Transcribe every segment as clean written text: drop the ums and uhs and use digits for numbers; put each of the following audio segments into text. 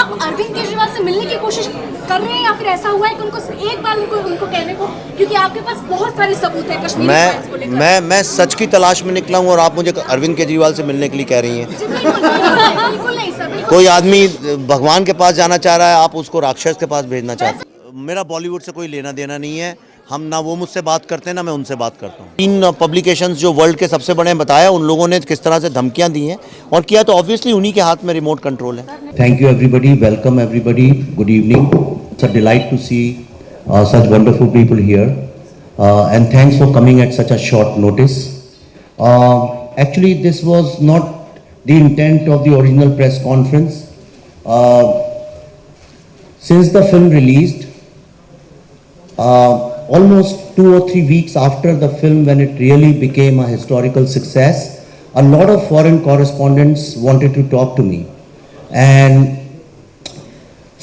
आप अरविंद केजरीवाल से मिलने की कोशिश कर रहे हैं या फिर ऐसा हुआ है कि उनको एक बार उनको कहने को, क्योंकि आपके पास बहुत सारे सबूत हैं कश्मीर फाइल्स को लेकर। मैं सच की तलाश में निकला हूँ और आप मुझे अरविंद केजरीवाल से मिलने के लिए कह रही हैं। बिल्कुल नहीं सर, बिल्कुल। कोई आदमी भगवान के पास जाना चाह रहा है, आप उसको राक्षस के पास भेजना चाहते हैं। मेरा बॉलीवुड से कोई लेना देना नहीं है। हम ना वो मुझसे बात करते हैं ना मैं उनसे बात करता हूँ। 3 पब्लिकेशंस जो वर्ल्ड के सबसे बड़े हैं बताया, उन लोगों ने किस तरह से धमकियां दी हैं और किया, तो ऑब्वियसली उन्हीं के हाथ में रिमोट कंट्रोल है। Thank you everybody, welcome everybody, good evening. It's a delight to see such wonderful people here and thanks for coming at such a short notice. Actually this was not the intent of the original press conference. Since the film released, almost 2 or 3 weeks after the film, when it really became a historical success, a lot of foreign correspondents wanted to talk to me. And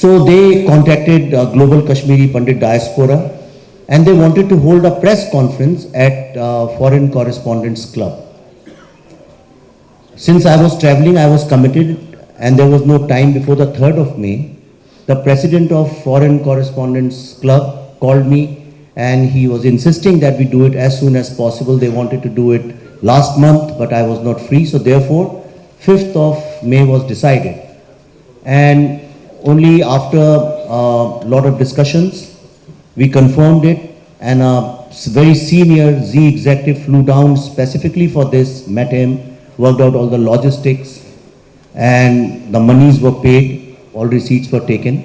so they contacted Global Kashmiri Pandit Diaspora and they wanted to hold a press conference at Foreign Correspondents Club. Since I was traveling, I was committed and there was no time before the 3rd of May. The president of Foreign Correspondents Club called me and he was insisting that we do it as soon as possible. They wanted to do it last month, but I was not free. So therefore, 5th of May was decided. And only after a lot of discussions, we confirmed it, and a very senior Z executive flew down specifically for this, met him, worked out all the logistics, and the monies were paid, all receipts were taken.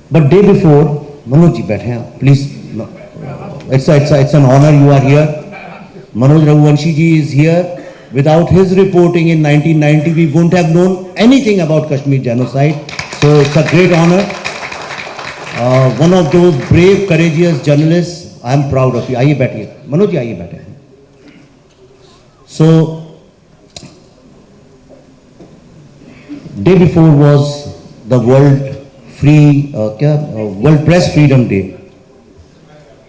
But day before, Manoj ji baithe hain, please, no, it's an honor you are here. Manoj Raghuvanshi ji is here. Without his reporting in 1990, we wouldn't have known anything about Kashmir genocide. So it's a great honor. One of those brave, courageous journalists. I am proud of you. आइए बैठिए, मनोज जी आइए बैठे. So day before was the World Press Freedom Day.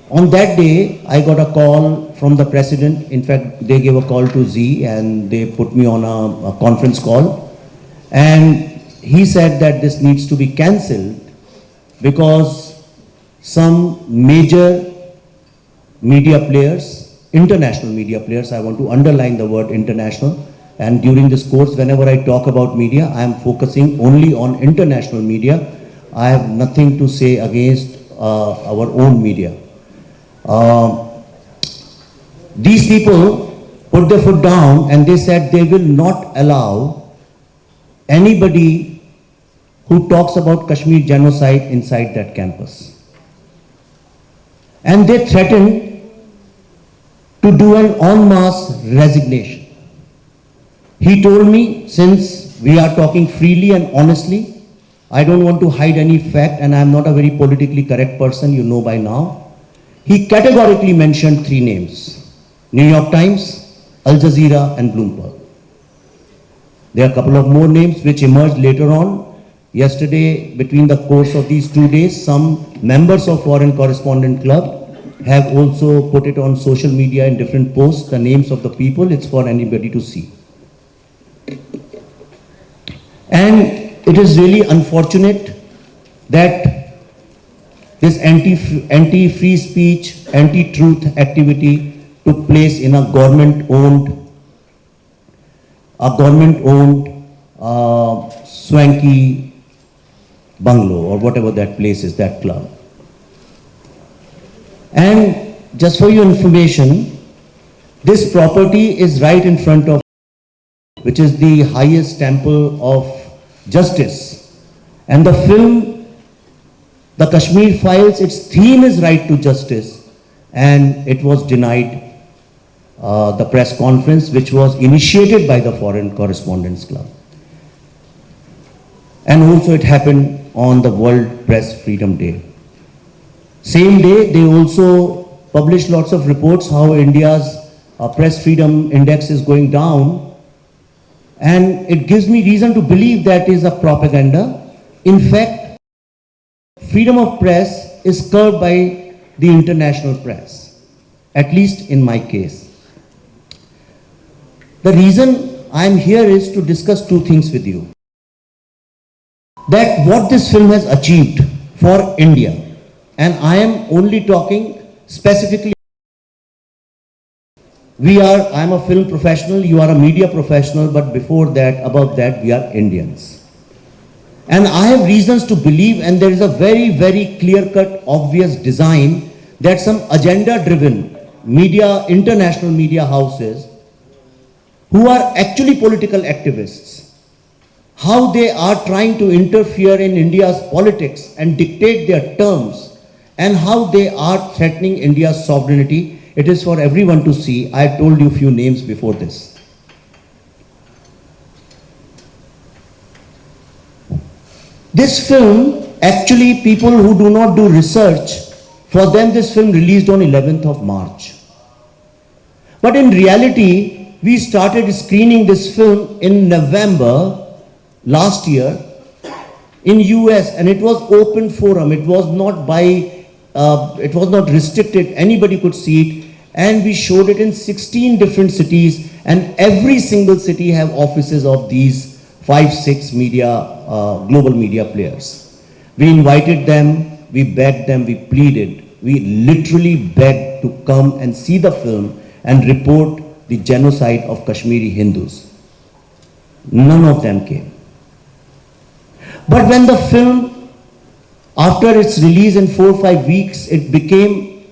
On that day, I got a call from the president. In fact, they gave a call to Z and they put me on a conference call. And he said that this needs to be cancelled because some major media players, international media players, I want to underline the word international. And during this course, whenever I talk about media, I am focusing only on international media. I have nothing to say against our own media. These people put their foot down and they said they will not allow anybody who talks about Kashmir genocide inside that campus. And they threatened to do an en masse resignation. He told me, since we are talking freely and honestly, I don't want to hide any fact and I am not a very politically correct person, you know by now. He categorically mentioned 3 names: New York Times, Al Jazeera and Bloomberg. There are a couple of more names which emerged later on. Yesterday, between the course of these 2 days, some members of Foreign Correspondent Club have also put it on social media in different posts, the names of the people. It's for anybody to see. And it is really unfortunate that this anti-free speech, anti-truth activity took place in a government-owned swanky bungalow or whatever that place is, that club. And just for your information, this property is right in front of, which is the highest temple of justice. And the film, the Kashmir Files, its theme is right to justice, and it was denied the press conference which was initiated by the Foreign Correspondents Club. And also it happened on the World Press Freedom Day. Same day, they also published lots of reports how India's press freedom index is going down. And it gives me reason to believe that is a propaganda. In fact, freedom of press is curbed by the international press, at least in my case. The reason I am here is to discuss 2 things with you. that what this film has achieved for India, and I am only talking specifically, I am a film professional, you are a media professional, but before that, above that, we are Indians. And I have reasons to believe, and there is a very, very clear-cut, obvious design that some agenda-driven media, international media houses, who are actually political activists, how they are trying to interfere in India's politics and dictate their terms, and how they are threatening India's sovereignty. It is for everyone to see. I have told you a few names before this. This film, actually, people who do not do research, for them this film released on 11th of March. But in reality, we started screening this film in November last year in US, and it was open forum. It was not it was not restricted. Anybody could see it, and we showed it in 16 different cities, and every single city have offices of these 5-6 global media players. We invited them, we begged them, we pleaded, we literally begged to come and see the film and report the genocide of Kashmiri Hindus. None of them came. But when the film, after its release in 4 or 5 weeks, it became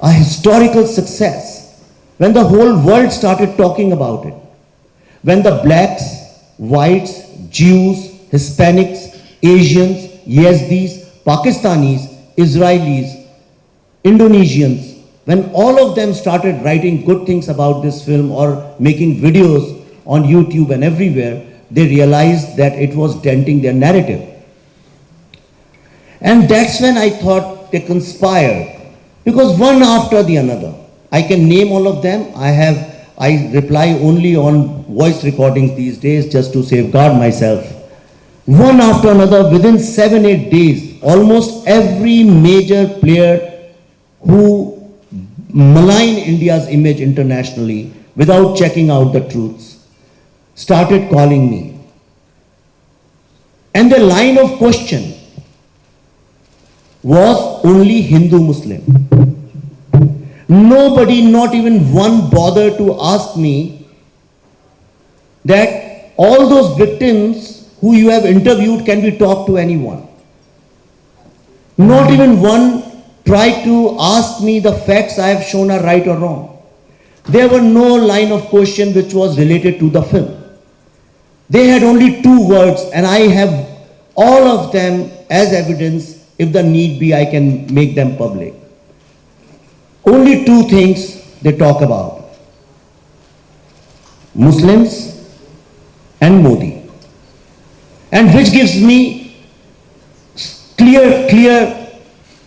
a historical success, when the whole world started talking about it, when the blacks, whites, Jews, Hispanics, Asians, Yazidis, Pakistanis, Israelis, Indonesians, when all of them started writing good things about this film or making videos on YouTube and everywhere, they realized that it was denting their narrative. And that's when I thought they conspired, because one after the other, I can name all of them. I reply only on voice recordings these days just to safeguard myself. One after another, within 7-8 days, almost every major player who malign India's image internationally without checking out the truths started calling me. And the line of question was only Hindu-Muslim. Nobody, not even one, bothered to ask me that all those victims who you have interviewed, can we talk to anyone? Not even one tried to ask me the facts I have shown are right or wrong. There were no line of question which was related to the film. They had only 2 words, and I have all of them as evidence. If the need be, I can make them public. Only 2 things they talk about: Muslims and Modi. And which gives me clear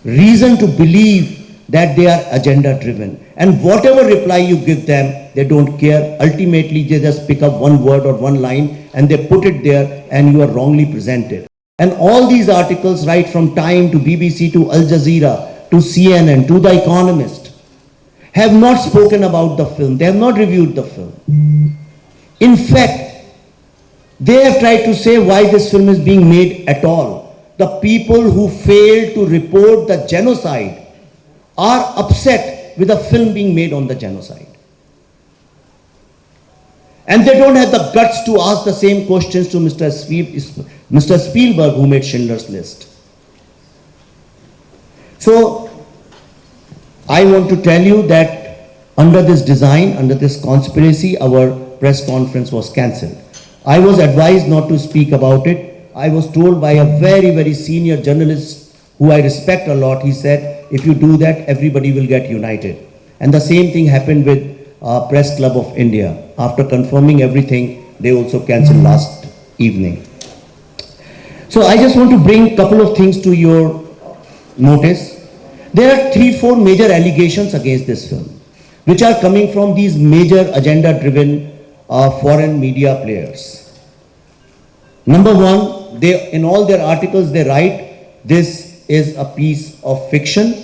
reason to believe that they are agenda driven. And whatever reply you give them, they don't care. Ultimately, they just pick up 1 word or 1 line and they put it there, and you are wrongly presented. And all these articles, right from Time to BBC to Al Jazeera to CNN to The Economist, have not spoken about the film. They have not reviewed the film. In fact, they have tried to say why this film is being made at all. The people who failed to report the genocide are upset with a film being made on the genocide. And they don't have the guts to ask the same questions to Mr. Spielberg, who made Schindler's List. So, I want to tell you that under this design, under this conspiracy, our press conference was cancelled. I was advised not to speak about it. I was told by a very, very senior journalist who I respect a lot. He said, if you do that, everybody will get united. And the same thing happened with Press Club of India. After confirming everything, they also cancelled last evening. So I just want to bring a couple of things to your notice. There are 3-4 major allegations against this film, which are coming from these major agenda-driven foreign media players. Number one, in all their articles they write, this is a piece of fiction,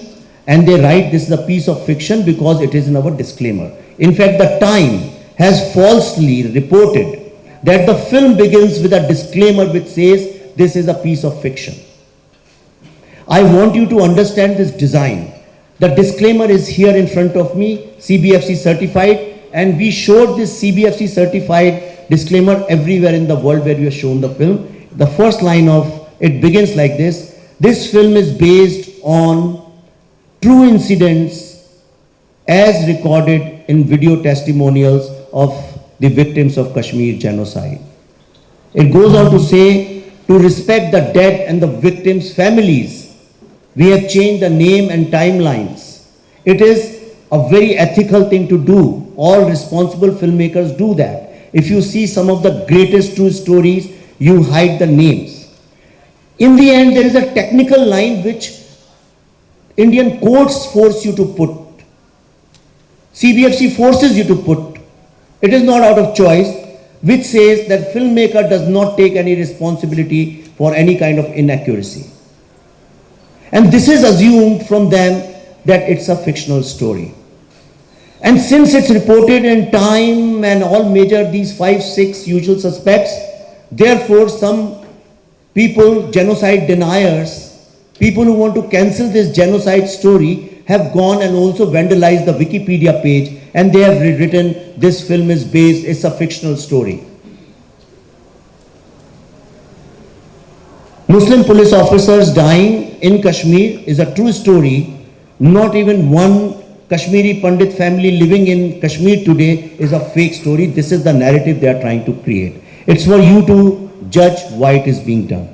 and they write this is a piece of fiction because it is in our disclaimer. In fact, the Time has falsely reported that the film begins with a disclaimer which says this is a piece of fiction. I want you to understand this design. The disclaimer is here in front of me, CBFC certified, and we showed this CBFC certified disclaimer everywhere in the world where we have shown the film. The first line of it begins like this: this film is based on true incidents as recorded in video testimonials of the victims of Kashmir genocide. It goes on to say, to respect the dead and the victims' families, we have changed the name and timelines. It is a very ethical thing to do. All responsible filmmakers do that. If you see some of the greatest true stories, you hide the names. In the end, there is a technical line which Indian courts force you to put. CBFC forces you to put. It is not out of choice, which says that filmmaker does not take any responsibility for any kind of inaccuracy. And this is assumed from them that it's a fictional story. And since it's reported in Time and all major, these 5-6 usual suspects, therefore some people, genocide deniers, people who want to cancel this genocide story, have gone and also vandalized the Wikipedia page, and they have rewritten this film is based, it's a fictional story. Muslim police officers dying in Kashmir is a true story. Not even one Kashmiri Pandit family living in Kashmir today is a fake story. This is the narrative they are trying to create. It's for you to judge why it is being done.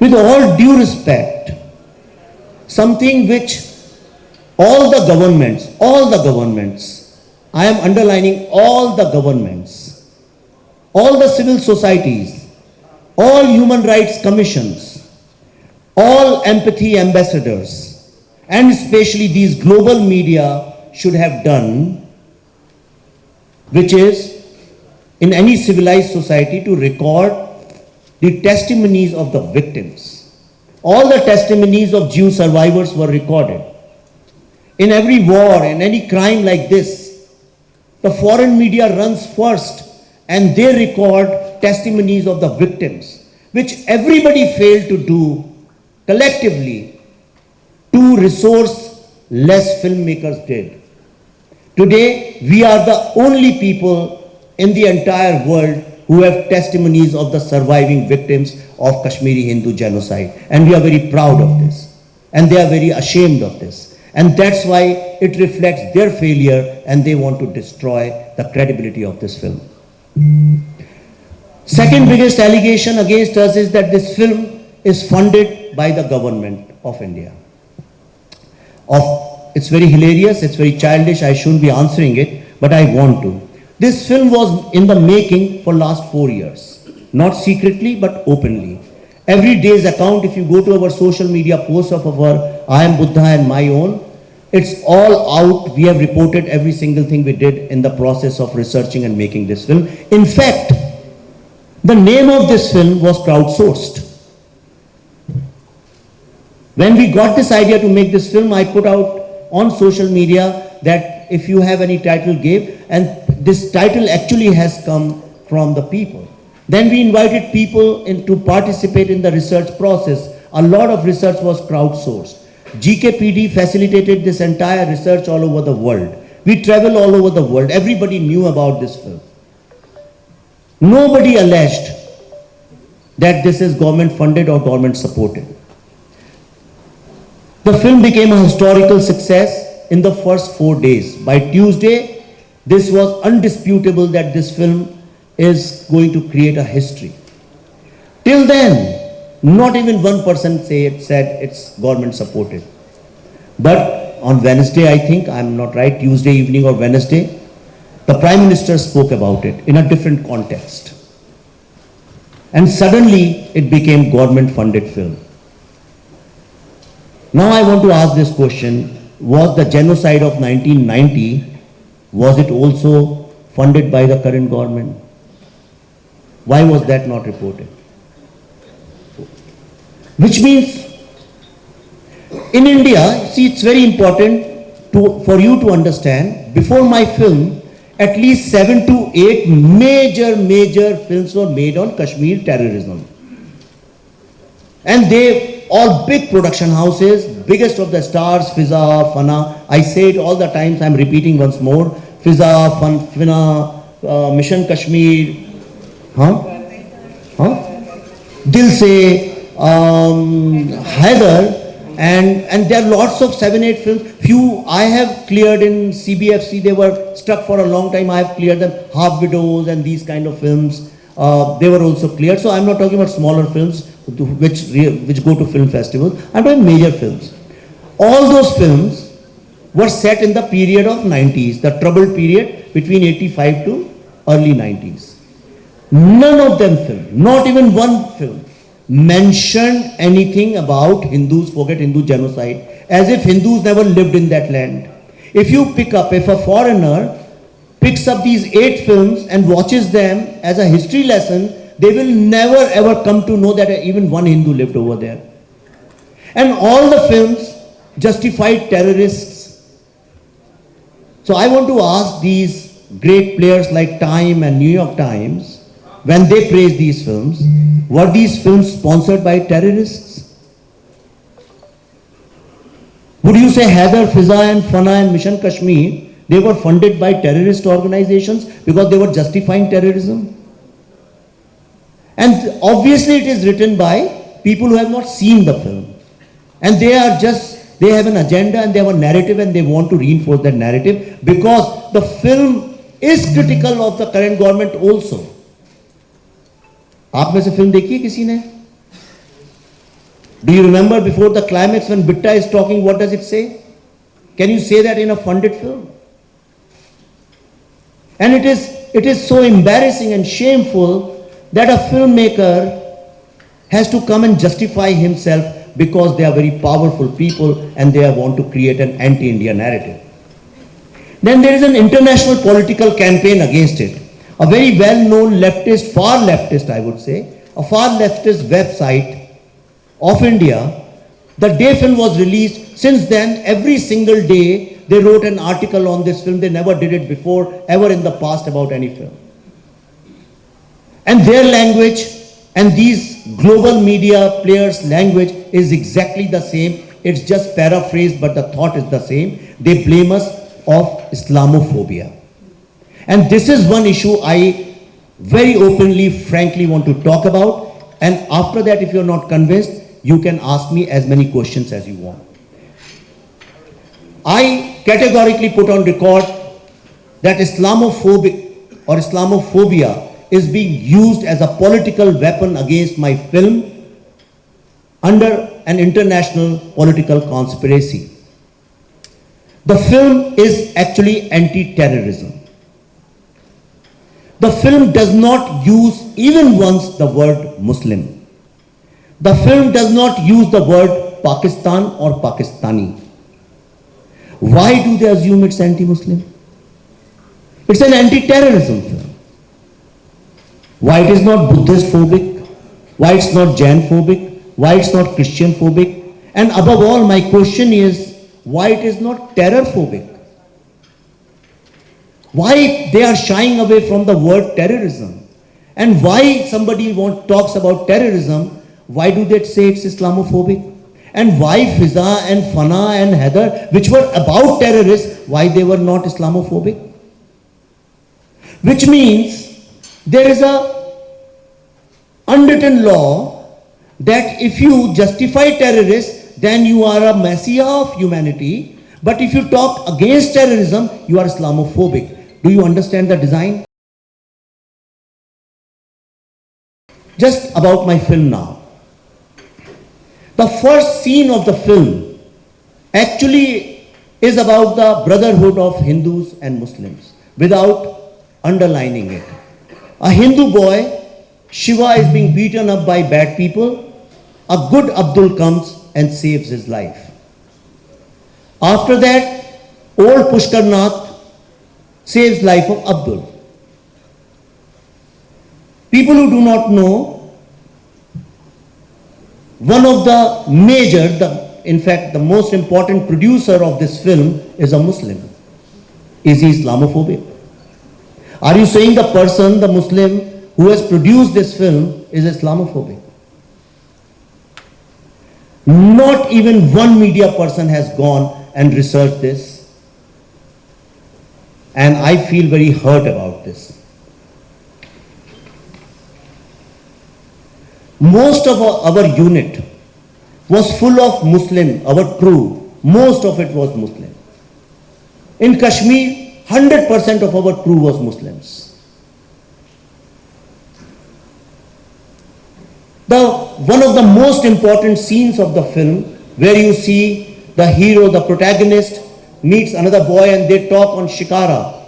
With all due respect, something which all the governments, I am underlining all the governments, all the civil societies, all human rights commissions, all empathy ambassadors, and especially these global media should have done, which is in any civilized society to record the testimonies of the victims. All the testimonies of Jew survivors were recorded. In every war, in any crime like this, the foreign media runs first and they record testimonies of the victims, which everybody failed to do collectively. 2 resource-less filmmakers did. Today, we are the only people in the entire world who have testimonies of the surviving victims of Kashmiri Hindu genocide. And we are very proud of this. And they are very ashamed of this. And that's why it reflects their failure and they want to destroy the credibility of this film. Second biggest allegation against us is that this film is funded by the government of India. It's very hilarious, it's very childish, I shouldn't be answering it, but I want to. This film was in the making for last 4 years. Not secretly, but openly. Every day's account, if you go to our social media posts of our I Am Buddha and my own, it's all out. We have reported every single thing we did in the process of researching and making this film. In fact, the name of this film was crowdsourced. When we got this idea to make this film, I put out on social media that if you have any title, give, and this title actually has come from the people. Then we invited people to participate in the research process. A lot of research was crowdsourced. GKPD facilitated this entire research all over the world. We travel all over the world. Everybody knew about this film. Nobody alleged that this is government funded or government supported. The film became a historical success in the first 4 days. By Tuesday, this was undisputable that this film is going to create a history. Till then, not even one person said it's government supported. But on Wednesday, I think, I'm not right, Tuesday evening or Wednesday, the Prime Minister spoke about it in a different context. And suddenly, it became government funded film. Now I want to ask this question, was the genocide of 1990, was it also funded by the current government? Why was that not reported? Which means, in India, see, it's very important for you to understand, before my film, at least 7 to 8 major films were made on Kashmir terrorism. And they all big production houses, biggest of the stars, Fiza, Fana. I say it all the times, I'm repeating once more. Fiza, Fina, Mission Kashmir, Dil Se, Haider, and there are lots of 7-8 films. Few I have cleared in CBFC, they were stuck for a long time. I have cleared them, Half Widows and these kind of films. They were also cleared. So I'm not talking about smaller films which go to film festivals. I'm talking major films. All those films were set in the period of 90s, the troubled period between 85 to early 90s. None of them film, not even one film, mentioned anything about Hindus, forget Hindu genocide, as if Hindus never lived in that land. If a foreigner picks up these 8 films and watches them as a history lesson, they will never ever come to know that even one Hindu lived over there. And all the films justified terrorists. So I want to ask these great players like Time and New York Times, when they praise these films, were these films sponsored by terrorists? Would you say Haider, Fiza and Fana and Mission Kashmir, they were funded by terrorist organizations because they were justifying terrorism? And obviously it is written by people who have not seen the film. And they have an agenda and they have a narrative and they want to reinforce that narrative because the film is critical of the current government also. आप में से film देखी है किसी ने? Do you remember before the climax when Bitta is talking, what does it say? Can you say that in a funded film? And it is so embarrassing and shameful that a filmmaker has to come and justify himself because they are very powerful people and they want to create an anti-India narrative. Then there is an international political campaign against it. A very well-known leftist, far leftist I would say, a far leftist website of India, the day film was released, since then every single day they wrote an article on this film. They never did it before, ever in the past about any film. And their language and these global media players' language is exactly the same. It's just paraphrased, but the thought is the same. They blame us of Islamophobia. And this is one issue I very openly, frankly want to talk about. And after that, if you're not convinced, you can ask me as many questions as you want. I categorically put on record that Islamophobic or Islamophobia is being used as a political weapon against my film under an international political conspiracy. The film is actually anti-terrorism. The film does not use even once the word Muslim. The film does not use the word Pakistan or Pakistani. Why do they assume it's anti-Muslim? It's an anti-terrorism film. Why it is not Buddhist phobic? Why it's not Jain phobic? Why it's not Christian phobic? And above all, my question is, why it is not terror phobic? Why they are shying away from the word terrorism? And why somebody talks about terrorism, why do they say it's Islamophobic? And why Fiza and Fana and Haider, which were about terrorists, why they were not Islamophobic? Which means there is a unwritten law that if you justify terrorists, then you are a messiah of humanity. But if you talk against terrorism, you are Islamophobic. Do you understand the design? Just about my film now. The first scene of the film actually is about the brotherhood of Hindus and Muslims, without underlining it. A Hindu boy, Shiva, is being beaten up by bad people. A good Abdul comes and saves his life. After that, old Pushkar Nath saves life of Abdul. People who do not know, one of the major, in fact the most important producer of this film is a Muslim. Is he Islamophobic? Are you saying the person, the Muslim who has produced this film is Islamophobic? Not even one media person has gone and researched this. And I feel very hurt about this. Most of our unit was full of Muslim, our crew, most of it was Muslim. In Kashmir, 100% of our crew was Muslims. One of the most important scenes of the film, where you see the hero, the protagonist, meets another boy and they talk on Shikara.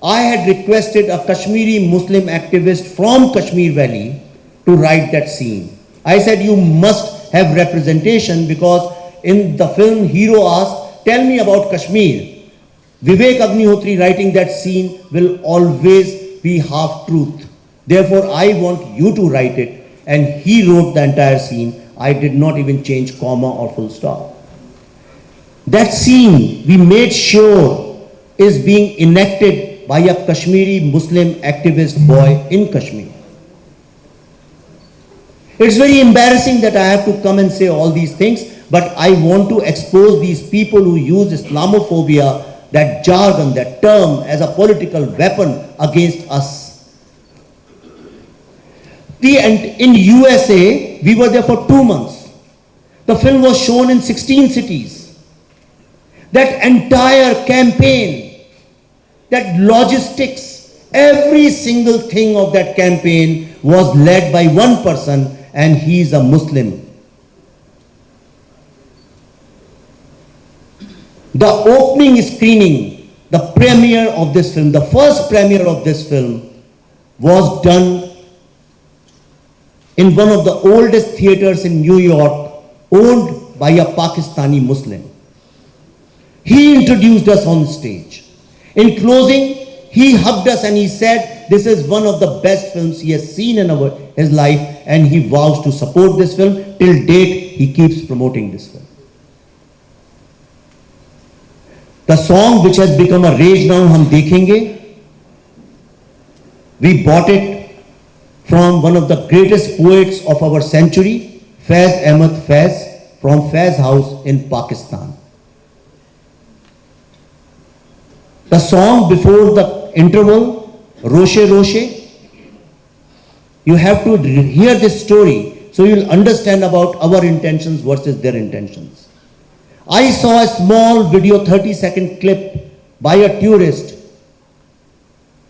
I had requested a Kashmiri Muslim activist from Kashmir Valley to write that scene. I said, you must have representation, because in the film, hero asked, tell me about Kashmir. Vivek Agnihotri writing that scene will always be half truth. Therefore, I want you to write it. And he wrote the entire scene. I did not even change comma or full stop. That scene we made sure is being enacted by a Kashmiri Muslim activist boy in Kashmir. It's very embarrassing that I have to come and say all these things, but I want to expose these people who use Islamophobia, that jargon, that term, as a political weapon against us. And in USA, we were there for 2 months. The film was shown in 16 cities. That entire campaign, that logistics, every single thing of that campaign was led by one person, and he is a Muslim. The opening screening, the premiere of this film, the first premiere of this film was done in one of the oldest theaters in New York, owned by a Pakistani Muslim. He introduced us on stage. In closing, he hugged us and he said, this is one of the best films he has seen in his life, and he vows to support this film. Till date, he keeps promoting this film. The song which has become a rage now, Hum Dekhenge, we bought it from one of the greatest poets of our century, Faiz Ahmed Faiz, from Faiz House in Pakistan. The song before the interval, Roshe Roshe, you have to hear this story so you'll understand about our intentions versus their intentions. I saw a small video, 30-second clip by a tourist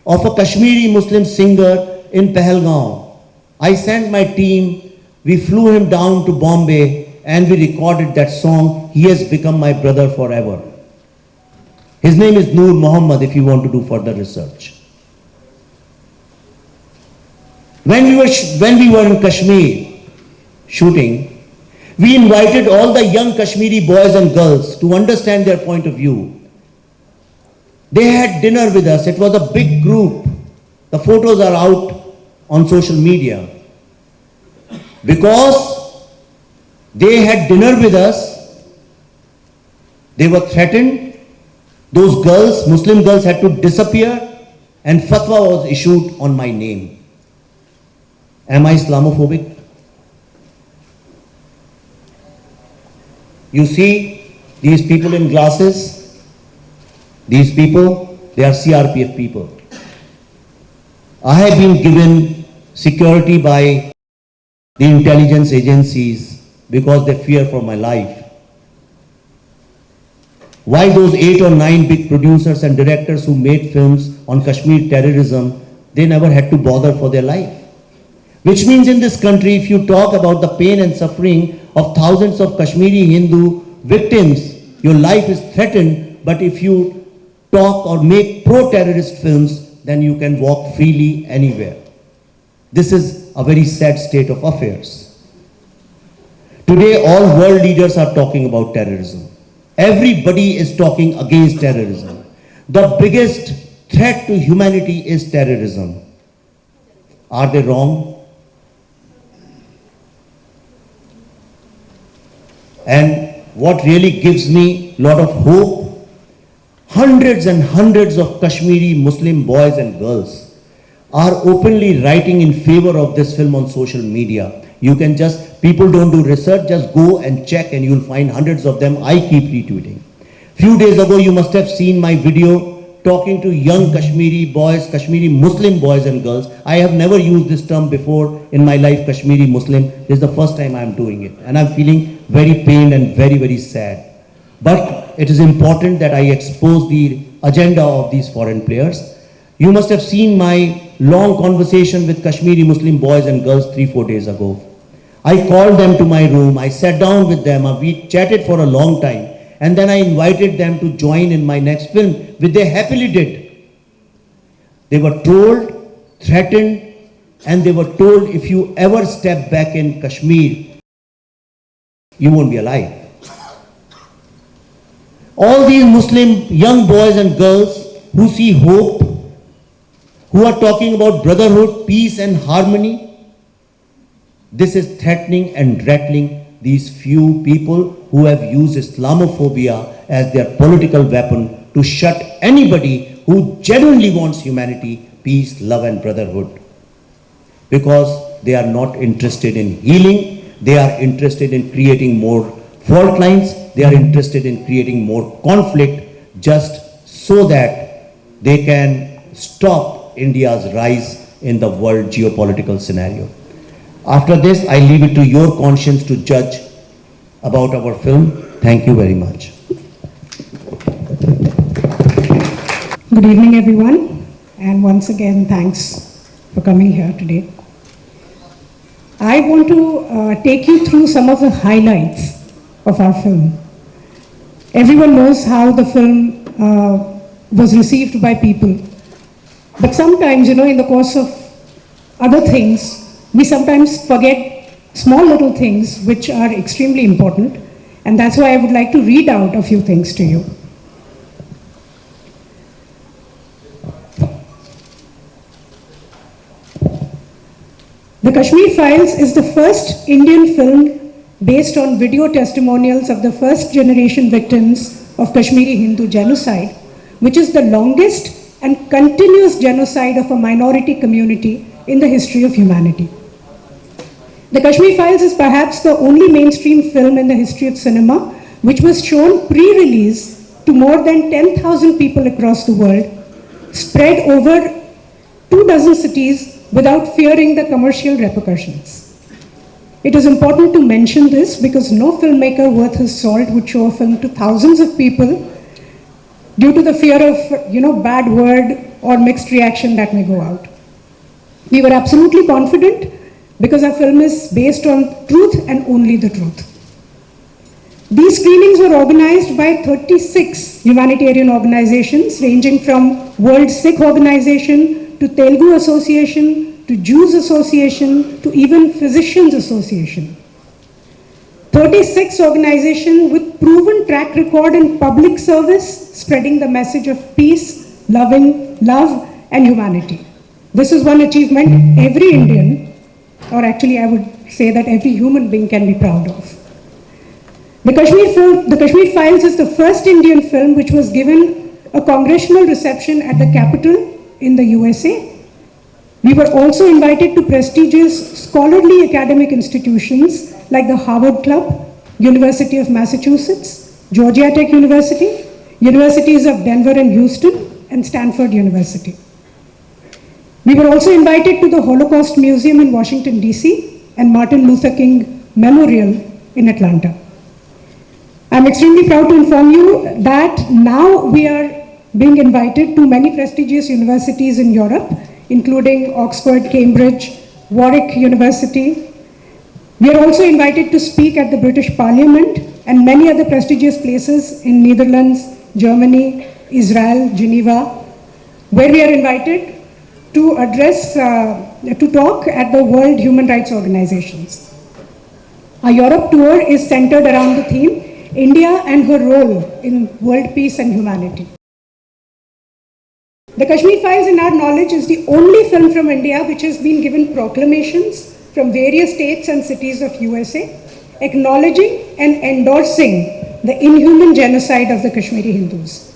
of a Kashmiri Muslim singer in Pahalgaon. I sent my team, we flew him down to Bombay and we recorded that song. He has become my brother forever. His name is Noor Muhammad, if you want to do further research. When we were in Kashmir shooting, we invited all the young Kashmiri boys and girls to understand their point of view. They had dinner with us. It was a big group. The photos are out on social media. Because they had dinner with us, they were threatened. Those girls, Muslim girls, had to disappear, and fatwa was issued on my name. Am I Islamophobic? You see these people in glasses, these people, they are CRPF people. I have been given security by the intelligence agencies because they fear for my life. Why those 8 or 9 big producers and directors who made films on Kashmir terrorism, they never had to bother for their life? Which means in this country, if you talk about the pain and suffering of thousands of Kashmiri Hindu victims, your life is threatened. But if you talk or make pro-terrorist films, then you can walk freely anywhere. This is a very sad state of affairs. Today, all world leaders are talking about terrorism. Everybody is talking against terrorism. The biggest threat to humanity is terrorism. Are they wrong? And what really gives me a lot of hope Hundreds and hundreds of Kashmiri Muslim boys and girls are openly writing in favor of this film on social media. You can just, people don't do research, just go and check and you'll find hundreds of them. I keep retweeting. Few days ago, you must have seen my video talking to young Kashmiri boys, Kashmiri Muslim boys and girls. I have never used this term before in my life, Kashmiri Muslim. This is the first time I am doing it. And I'm feeling very pained and very, very sad. But it is important that I expose the agenda of these foreign players. You must have seen my long conversation with Kashmiri Muslim boys and girls 3-4 days ago. I called them to my room, I sat down with them, we chatted for a long time, and then I invited them to join in my next film, which they happily did. They were trolled, threatened, and they were told, if you ever step back in Kashmir, you won't be alive. All these Muslim young boys and girls who see hope, who are talking about brotherhood, peace and harmony, this is threatening and rattling these few people who have used Islamophobia as their political weapon to shut anybody who genuinely wants humanity, peace, love and brotherhood. Because they are not interested in healing, they are interested in creating more fault lines, they are interested in creating more conflict just so that they can stop India's rise in the world geopolitical scenario. After this, I leave it to your conscience to judge about our film. Thank you very much. Good evening, everyone, and once again, thanks for coming here today. I want to take you through some of the highlights of our film. Everyone knows how the film was received by people, but sometimes, in the course of other things, we sometimes forget small little things which are extremely important, and that's why I would like to read out a few things to you. The Kashmir Files is the first Indian film based on video testimonials of the first generation victims of Kashmiri Hindu genocide, which is the longest and continuous genocide of a minority community in the history of humanity. The Kashmir Files is perhaps the only mainstream film in the history of cinema which was shown pre-release to more than 10,000 people across the world, spread over 24 cities without fearing the commercial repercussions. It is important to mention this because no filmmaker worth his salt would show a film to thousands of people due to the fear of, bad word or mixed reaction that may go out. We were absolutely confident because our film is based on truth and only the truth. These screenings were organized by 36 humanitarian organizations ranging from World Sikh Organization to Telugu Association to Jews Association to even Physicians Association. 36 organizations with proven track record in public service, spreading the message of peace, love and humanity. This is one achievement every Indian, or actually I would say that every human being can be proud of. The Kashmir Files is the first Indian film which was given a congressional reception at the Capitol in the USA. We were also invited to prestigious scholarly academic institutions like the Harvard Club, University of Massachusetts, Georgia Tech University, Universities of Denver and Houston, and Stanford University. We were also invited to the Holocaust Museum in Washington, D.C. and Martin Luther King Memorial in Atlanta. I'm extremely proud to inform you that now we are being invited to many prestigious universities in Europe, including Oxford, Cambridge, Warwick University. We are also invited to speak at the British Parliament and many other prestigious places in Netherlands, Germany, Israel, Geneva, where we are invited to to talk at the World Human Rights Organizations. Our Europe tour is centered around the theme, India and her role in world peace and humanity. The Kashmir Files, in our knowledge, is the only film from India which has been given proclamations from various states and cities of USA, acknowledging and endorsing the inhuman genocide of the Kashmiri Hindus.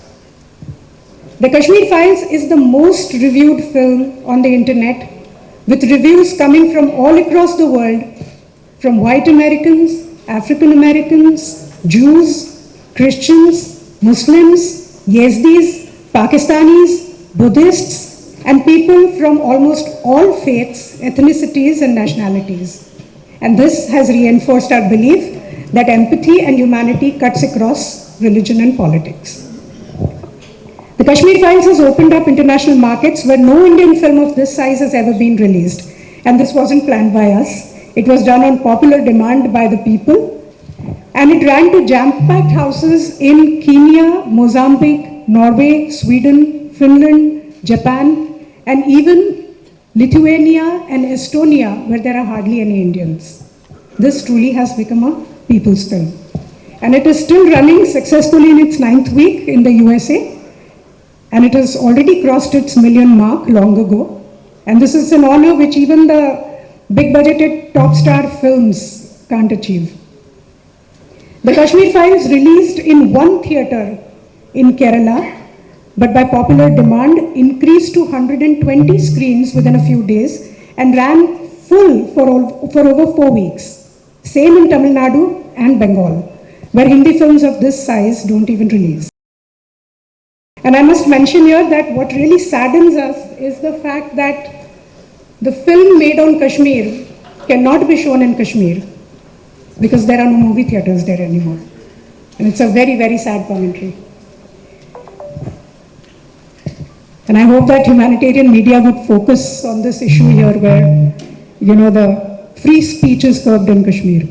The Kashmir Files is the most reviewed film on the internet, with reviews coming from all across the world, from white Americans, African Americans, Jews, Christians, Muslims, Yezdis, Pakistanis, Buddhists, and people from almost all faiths, ethnicities, and nationalities. And this has reinforced our belief that empathy and humanity cuts across religion and politics. The Kashmir Files has opened up international markets where no Indian film of this size has ever been released. And this wasn't planned by us. It was done on popular demand by the people. And it ran to jam-packed houses in Kenya, Mozambique, Norway, Sweden, Finland, Japan, and even Lithuania and Estonia, where there are hardly any Indians. This truly has become a people's film. And it is still running successfully in its 9th week in the USA. And it has already crossed its million mark long ago. And this is an honor which even the big-budgeted top star films can't achieve. The Kashmir Files released in one theatre in Kerala, but by popular demand increased to 120 screens within a few days and ran full for over 4 weeks. Same in Tamil Nadu and Bengal, where Hindi films of this size don't even release. And I must mention here that what really saddens us is the fact that the film made on Kashmir cannot be shown in Kashmir because there are no movie theatres there anymore. And it's a very, very sad commentary. And I hope that humanitarian media would focus on this issue here where, the free speech is curbed in Kashmir.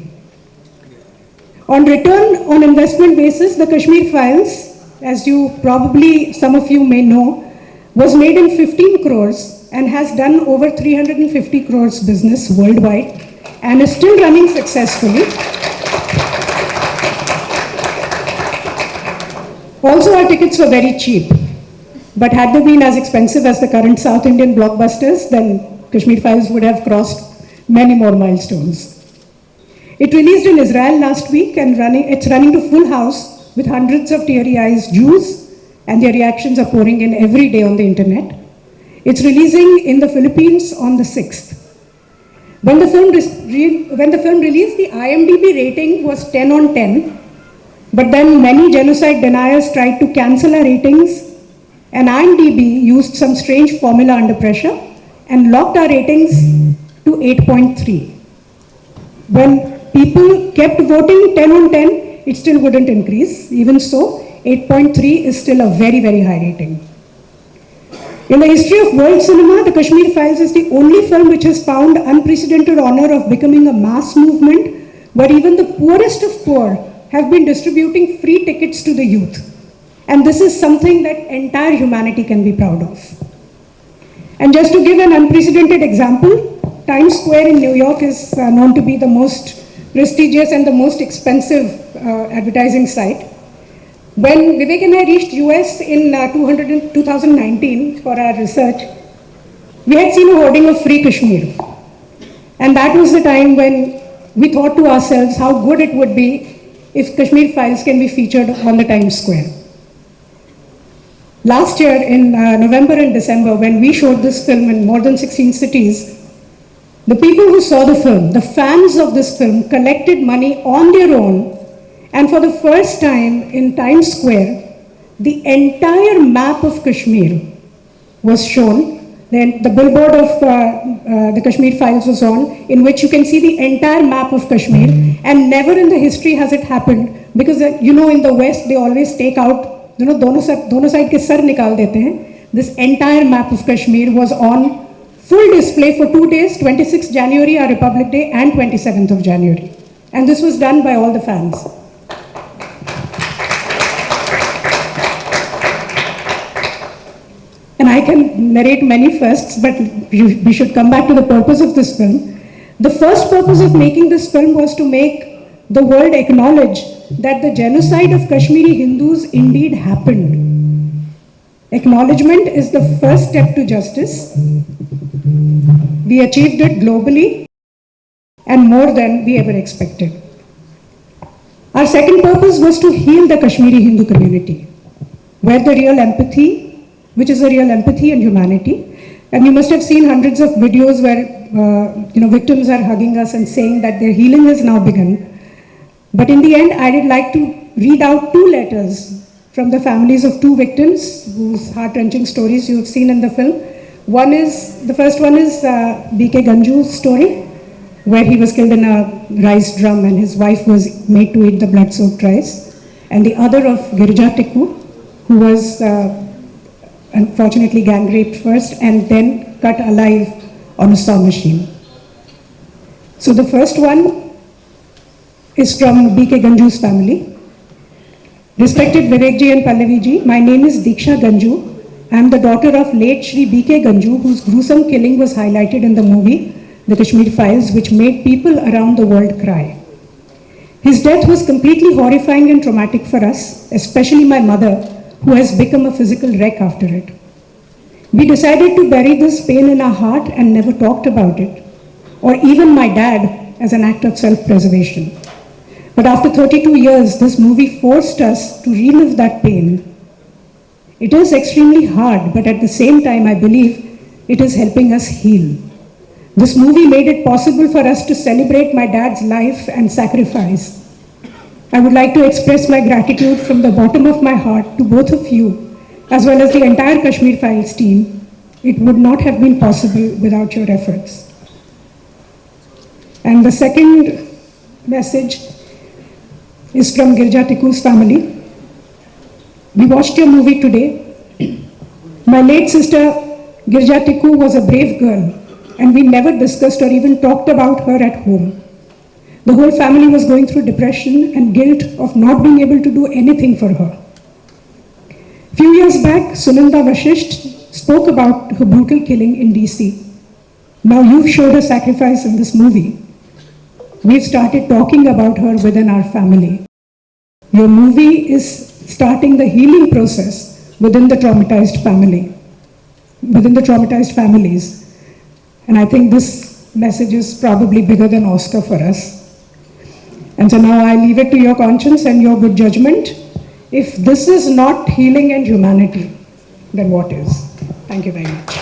On return on investment basis, the Kashmir Files, as some of you may know, was made in 15 crores and has done over 350 crores business worldwide and is still running successfully. Also, our tickets were very cheap, but had they been as expensive as the current South Indian blockbusters, then Kashmir Files would have crossed many more milestones. It released in Israel last week and it's running to full house with hundreds of teary-eyed Jews, and their reactions are pouring in every day on the internet. It's releasing in the Philippines on the 6th. When the film released, the IMDb rating was 10 on 10, but then many genocide deniers tried to cancel our ratings, and IMDb used some strange formula under pressure and locked our ratings to 8.3. When people kept voting 10 on 10, it still wouldn't increase. Even so, 8.3 is still a very, very high rating. In the history of world cinema, the Kashmir Files is the only film which has found unprecedented honor of becoming a mass movement where even the poorest of poor have been distributing free tickets to the youth. And this is something that entire humanity can be proud of. And just to give an unprecedented example, Times Square in New York is known to be the most prestigious and the most expensive advertising site. When Vivek and I reached US in 2019 for our research, we had seen a hoarding of free Kashmir. And that was the time when we thought to ourselves how good it would be if Kashmir Files can be featured on the Times Square. Last year in November and December, when we showed this film in more than 16 cities, the people who saw the film, the fans of this film, collected money on their own, and for the first time in Times Square, the entire map of Kashmir was shown. Then the billboard of the Kashmir Files was on, in which you can see the entire map of Kashmir, and never in the history has it happened, because in the West they always take out, दोनों side के sir निकाल देते हैं. This entire map of Kashmir was on full display for 2 days, 26th January, our Republic Day, and 27th of January. And this was done by all the fans. And I can narrate many firsts, but we should come back to the purpose of this film. The first purpose of making this film was to make the world acknowledge that the genocide of Kashmiri Hindus indeed happened. Acknowledgement is the first step to justice. We achieved it globally and more than we ever expected. Our second purpose was to heal the Kashmiri Hindu community, where the real empathy which is a real empathy and humanity. And you must have seen hundreds of videos where victims are hugging us and saying that their healing has now begun. But in the end, I would like to read out 2 letters from the families of 2 victims whose heart-wrenching stories you have seen in the film. The first one is B.K. Ganju's story, where he was killed in a rice drum and his wife was made to eat the blood-soaked rice. And the other of Girija Tikku, who was unfortunately gang raped first and then cut alive on a saw machine. So the first one is from B.K. Ganju's family. Respected Vivekji and Pallaviji, my name is Diksha Ganju. I am the daughter of late Shri B.K. Ganju, whose gruesome killing was highlighted in the movie, The Kashmir Files, which made people around the world cry. His death was completely horrifying and traumatic for us, especially my mother, who has become a physical wreck after it. We decided to bury this pain in our heart and never talked about it, or even my dad, as an act of self-preservation. But after 32 years, this movie forced us to relive that pain. It is extremely hard, but at the same time, I believe it is helping us heal. This movie made it possible for us to celebrate my dad's life and sacrifice. I would like to express my gratitude from the bottom of my heart to both of you, as well as the entire Kashmir Files team. It would not have been possible without your efforts. And the second message is from Girija Tikku's family. We watched your movie today. My late sister Girija Tikku was a brave girl, and we never discussed or even talked about her at home. The whole family was going through depression and guilt of not being able to do anything for her. Few years back, Sunanda Vashisht spoke about her brutal killing in DC. Now you've showed her sacrifice in this movie. We've started talking about her within our family. Your movie is starting the healing process within the traumatized family, within the traumatized families. And I think this message is probably bigger than Oscar for us. And so now I leave it to your conscience and your good judgment. If this is not healing and humanity, then what is? Thank you very much.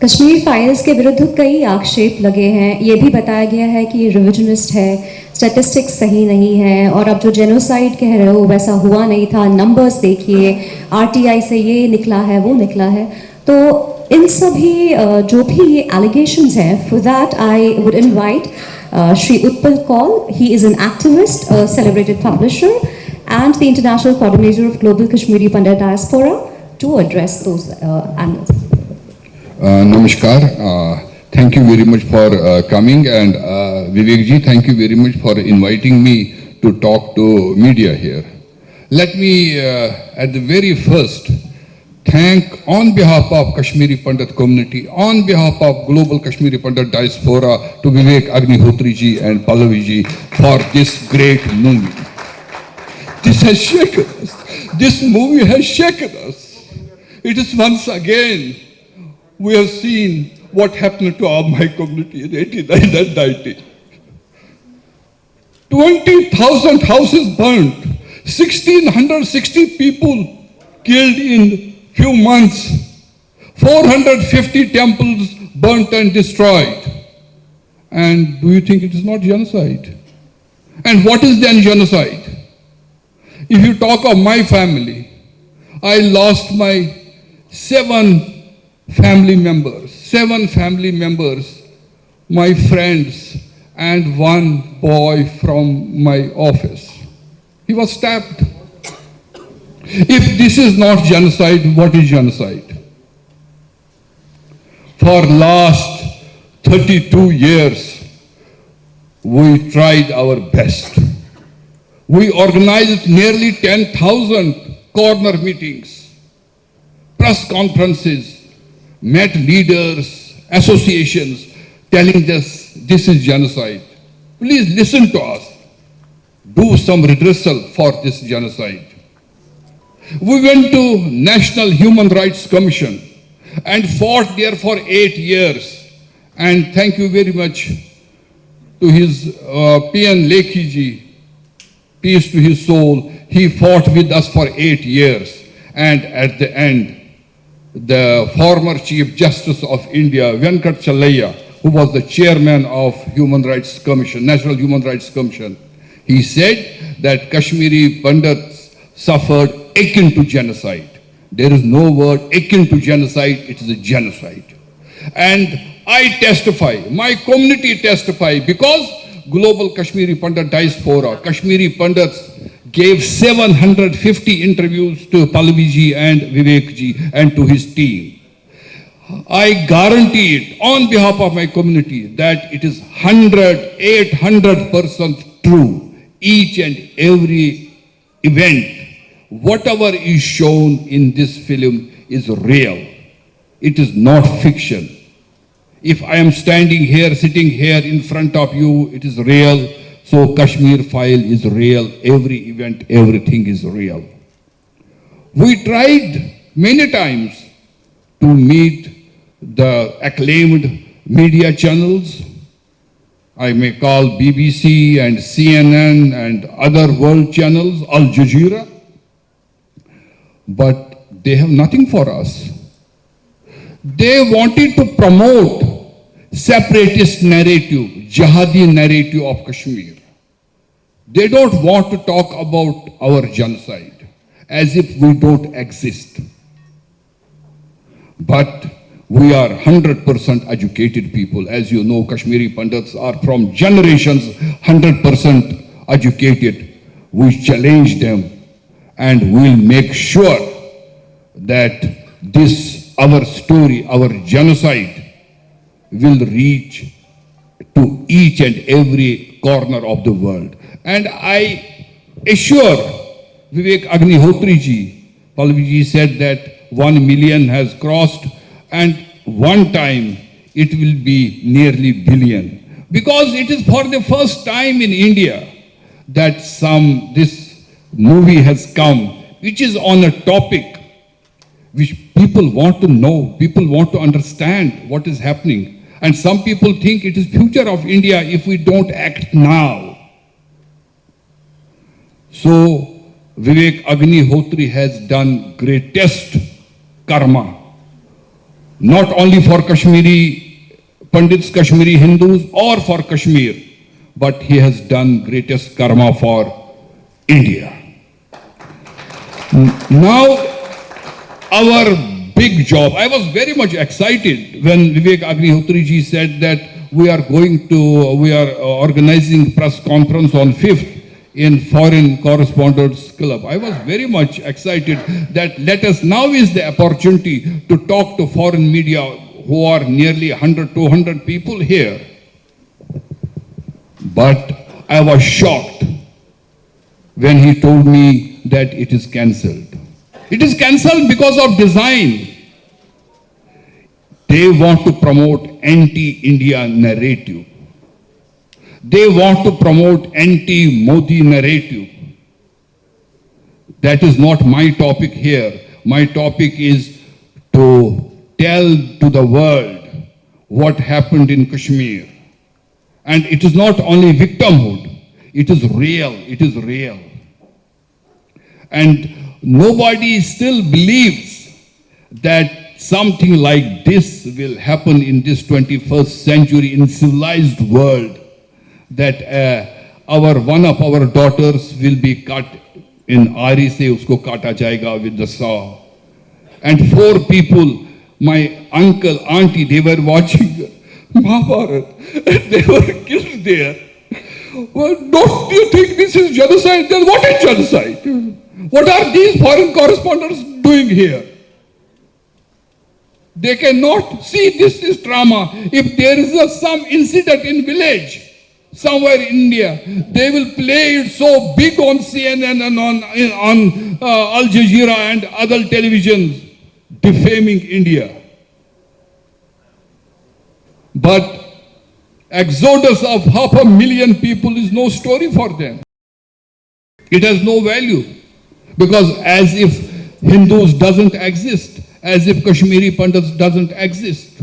Kashmir files के विरुद्ध कई आक्षेप लगे हैं। ये भी बताया गया है कि ये रिविजनिस्ट है, स्टैटिस्टिक्स सही नहीं है, और अब जो जेनोसाइड कह रहे हो वैसा हुआ नहीं था, नंबर्स देखिए, आरटीआई से ये निकला है वो निकला है। तो इन सभी जो भी ये एलिगेशंस हैं, for that I would invite Shri Utpal Kaul. He is an activist, celebrated publisher and the international coordinator of Global Kashmiri Pandit Diaspora to address those angles. Namaskar. Thank you very much for coming, and Vivekji, thank you very much for inviting me to talk to media here. Let me at the very first thank on behalf of Kashmiri Pandit community, on behalf of Global Kashmiri Pandit Diaspora, to Vivek Agnihotri ji and Pallavi ji for this great movie. This has shaken us. This movie has shaken us. It is once again we have seen what happened to my community in 89 and 90. 20,000 houses burnt, 1,660 people killed in few months, 450 temples burnt and destroyed. And do you think it is not genocide? And what is then genocide? If you talk of my family, I lost my 7 family members, my friends, and 1 boy from my office. He was stabbed. If this is not genocide, what is genocide? For last 32 years, we tried our best. We organized nearly 10,000 corner meetings, press conferences, met leaders, associations, telling us this is genocide. Please listen to us. Do some redressal for this genocide. We went to National Human Rights Commission and fought there for 8 years. And thank you very much to his PN Lekhi ji, peace to his soul, he fought with us for 8 years. And at the end, the former Chief Justice of India, Venkat Chalaya, who was the chairman of Human Rights Commission, National Human Rights Commission, he said that Kashmiri Pandits suffered akin to genocide. There is no word akin to genocide, it is a genocide. And I testify, my community testify, because Global Kashmiri Pandit Diaspora, Kashmiri Pandits gave 750 interviews to Pallavi and Vivek and to his team. I guarantee it on behalf of my community that it is 800% true. Each and every event, whatever is shown in this film is real. It is not fiction. If I am standing here, sitting here in front of you, it is real. So Kashmir File is real. Every event, everything is real. We tried many times to meet the acclaimed media channels. I may call BBC and CNN and other world channels, Al Jazeera. But they have nothing for us. They wanted to promote separatist narrative, jihadi narrative of Kashmir. They don't want to talk about our genocide as if we don't exist. But we are 100% educated people. As you know, Kashmiri Pandits are from generations 100% educated. We challenge them and we'll make sure that this, our story, our genocide will reach to each and every corner of the world. And I assure Vivek Agnihotri ji, Pallavi ji said that 1 million has crossed and one time it will be nearly billion. Because it is for the first time in India that this movie has come, which is on a topic which people want to know, people want to understand what is happening. And some people think it is future of India if we don't act now. So Vivek Agnihotri has done greatest karma, not only for Kashmiri Pandits, Kashmiri Hindus or for Kashmir, but he has done greatest karma for India. Now, our big job, I was very much excited when Vivek Agnihotri ji said that we are organizing press conference on 5th in Foreign Correspondents Club. I was very much excited that now is the opportunity to talk to foreign media who are nearly 100, 200 people here. But I was shocked when he told me that it is cancelled. It is cancelled because of design. They want to promote anti-India narrative. They want to promote anti-Modi narrative. That is not my topic here. My topic is to tell to the world what happened in Kashmir. And it is not only victimhood. It is real. It is real. And nobody still believes that something like this will happen in this 21st century in civilized world, that one of our daughters will be cut in Ari se usko kata jayega with the saw. And 4 people, my uncle, auntie, they were watching Mahabharat and they were killed there. Well, don't you think this is genocide? Then what is genocide? What are these foreign correspondents doing here? They cannot see this is drama. If there is some incident in village, somewhere in India, they will play it so big on CNN and on Al Jazeera and other televisions, defaming India. But exodus of 500,000 people is no story for them. It has no value. Because as if Hindus doesn't exist, as if Kashmiri Pandits doesn't exist.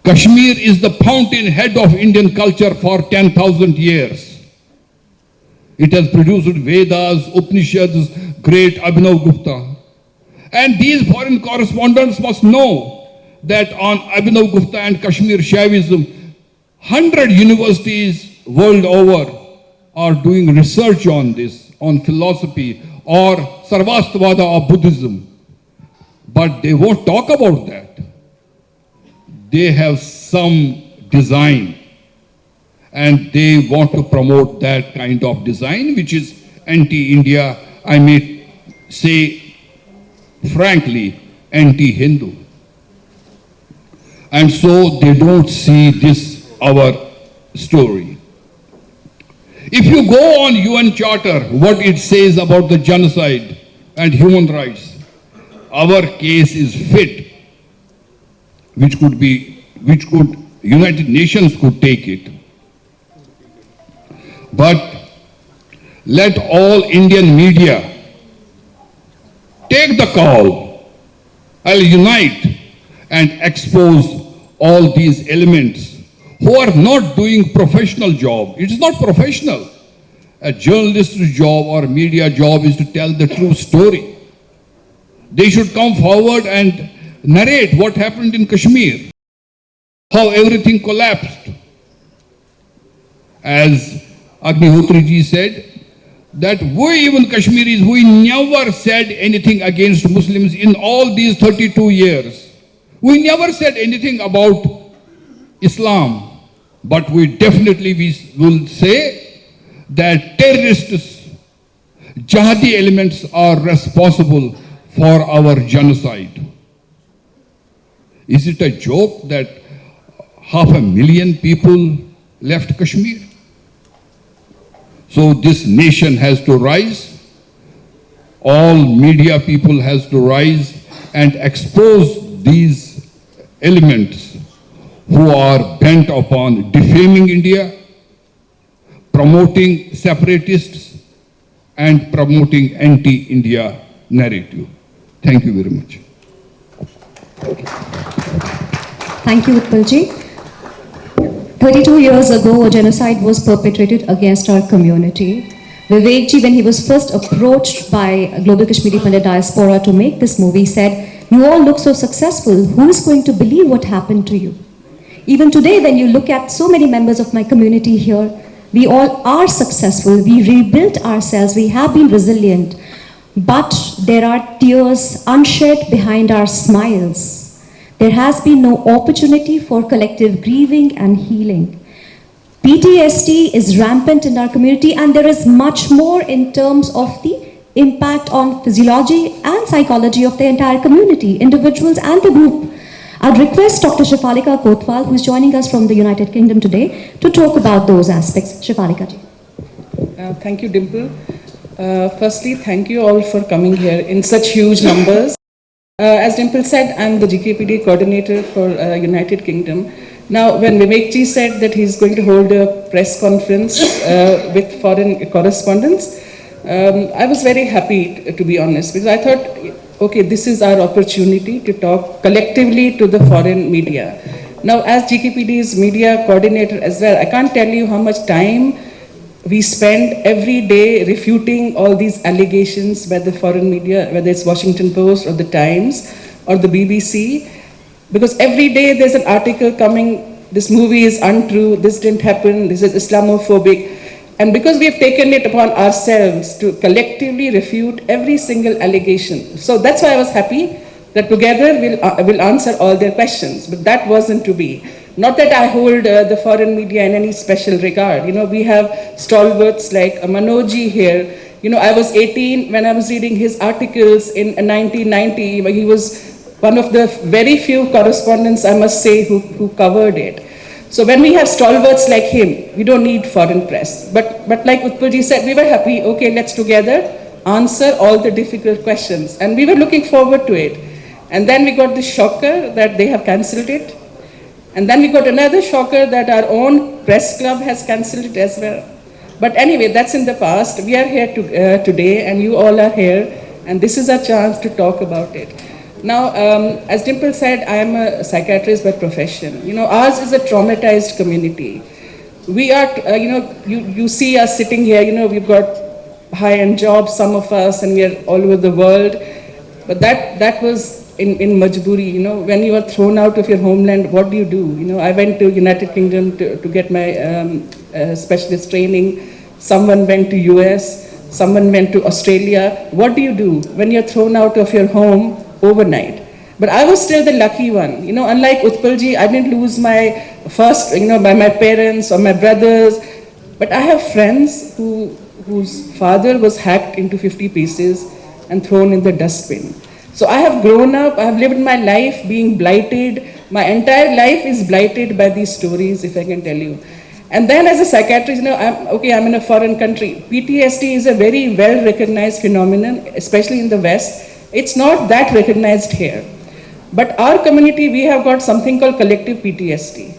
Kashmir is the fountainhead of Indian culture for 10,000 years. It has produced Vedas, Upanishads, great Abhinav Gupta. And these foreign correspondents must know that on Abhinav Gupta and Kashmir Shaivism, 100 universities world over are doing research on this, on philosophy or Sarvastivada or Buddhism. But they won't talk about that. They have some design and they want to promote that kind of design which is anti-India, I may say frankly, anti-Hindu. And so they don't see this our story. If you go on UN Charter, what it says about the genocide and human rights, our case is fit, which United Nations could take it. But let all Indian media take the call. I'll unite and expose all these elements who are not doing professional job. It is not professional. A journalist's job or media job is to tell the true story. They should come forward and narrate what happened in Kashmir, how everything collapsed. As Agnihotri ji said, that we even Kashmiris, we never said anything against Muslims in all these 32 years. We never said anything about Islam, but we definitely will say that terrorists, jihadi elements are responsible for our genocide. Is it a joke that 500,000 people left Kashmir? So this nation has to rise, all media people has to rise and expose these elements who are bent upon defaming India, promoting separatists and promoting anti-India narrative. Thank you very much. Thank you, Utpalji. 32 years ago, a genocide was perpetrated against our community. Vivekji, when he was first approached by Global Kashmiri Pandit Diaspora to make this movie, said, "You all look so successful. Who is going to believe what happened to you?" Even today, when you look at so many members of my community here, we all are successful. We rebuilt ourselves. We have been resilient. But there are tears unshed behind our smiles. There has been no opportunity for collective grieving and healing. PTSD is rampant in our community, and there is much more in terms of the impact on physiology and psychology of the entire community, individuals and the group. I'd request Dr. Shefalika Kotwal, who is joining us from the United Kingdom today, to talk about those aspects. Shefalika ji. Thank you, Dimple. Firstly, thank you all for coming here in such huge numbers. As Dimple said, I'm the GKPD coordinator for United Kingdom. Now, when Vivekji said that he's going to hold a press conference with foreign correspondents, I was very happy, to be honest, because I thought, okay, this is our opportunity to talk collectively to the foreign media. Now, as GKPD's media coordinator as well, I can't tell you how much time we spend every day refuting all these allegations by the foreign media, whether it's Washington Post or the Times or the BBC, because every day there's an article coming, this movie is untrue, this didn't happen, this is Islamophobic. And because we have taken it upon ourselves to collectively refute every single allegation. So that's why I was happy that together we'll answer all their questions, but that wasn't to be. Not that I hold the foreign media in any special regard. You know, we have stalwarts like Manoji here. You know, I was 18 when I was reading his articles in 1990. He was one of the very few correspondents, I must say, who covered it. So when we have stalwarts like him, we don't need foreign press. But like Utpalji said, we were happy, okay, let's together answer all the difficult questions. And we were looking forward to it. And then we got the shocker that they have cancelled it. And then we got another shocker that our own press club has cancelled it as well. But anyway, that's in the past. We are here today, and you all are here, and this is our chance to talk about it. Now, as Dimple said, I am a psychiatrist by profession. You know, ours is a traumatized community. we are, you see us sitting here, we've got high-end jobs, some of us, and we are all over the world. But that was in Majburi, when you are thrown out of your homeland, what do you do? I went to United Kingdom to get my specialist training. Someone went to US, someone went to Australia. What do you do when you're thrown out of your home overnight? But I was still the lucky one. Unlike Utpalji, I didn't lose my first, by my parents or my brothers. But I have friends whose father was hacked into 50 pieces and thrown in the dustbin. So I have grown up, I have lived my life being blighted. My entire life is blighted by these stories, if I can tell you. And then as a psychiatrist, I'm in a foreign country. PTSD is a very well-recognized phenomenon, especially in the West. It's not that recognized here. But our community, we have got something called collective PTSD.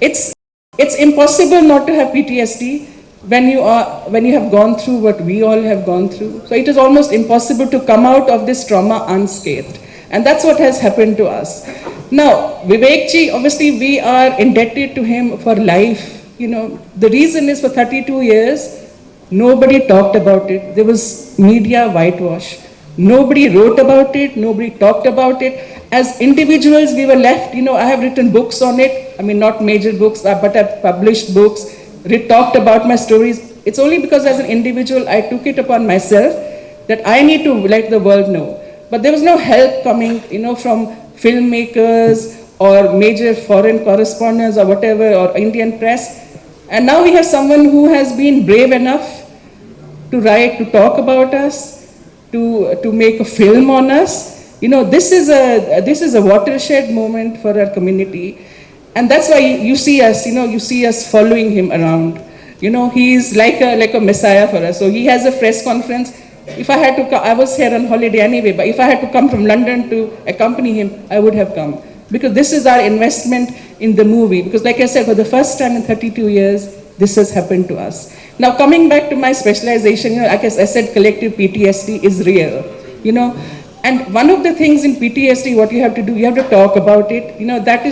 It's impossible not to have PTSD when you have gone through what we all have gone through. So it is almost impossible to come out of this trauma unscathed. And that's what has happened to us. Now, Vivekji, obviously we are indebted to him for life. The reason is for 32 years, nobody talked about it. There was media whitewash. Nobody wrote about it, nobody talked about it. As individuals, we were left, I have written books on it. I mean, not major books, but I've published books, talked about my stories. It's only because as an individual, I took it upon myself that I need to let the world know. But there was no help coming, from filmmakers or major foreign correspondents or whatever, or Indian press. And now we have someone who has been brave enough to write, to talk about us, to make a film on us. This is a watershed moment for our community. And that's why you see us, you see us following him around. He's like a messiah for us. So he has a press conference. If I had to come, I was here on holiday anyway, but if I had to come from London to accompany him, I would have come. Because this is our investment in the movie. Because like I said, for the first time in 32 years, this has happened to us. Now coming back to my specialization, like I said, collective PTSD is real. And one of the things in PTSD, what you have to do, you have to talk about it. That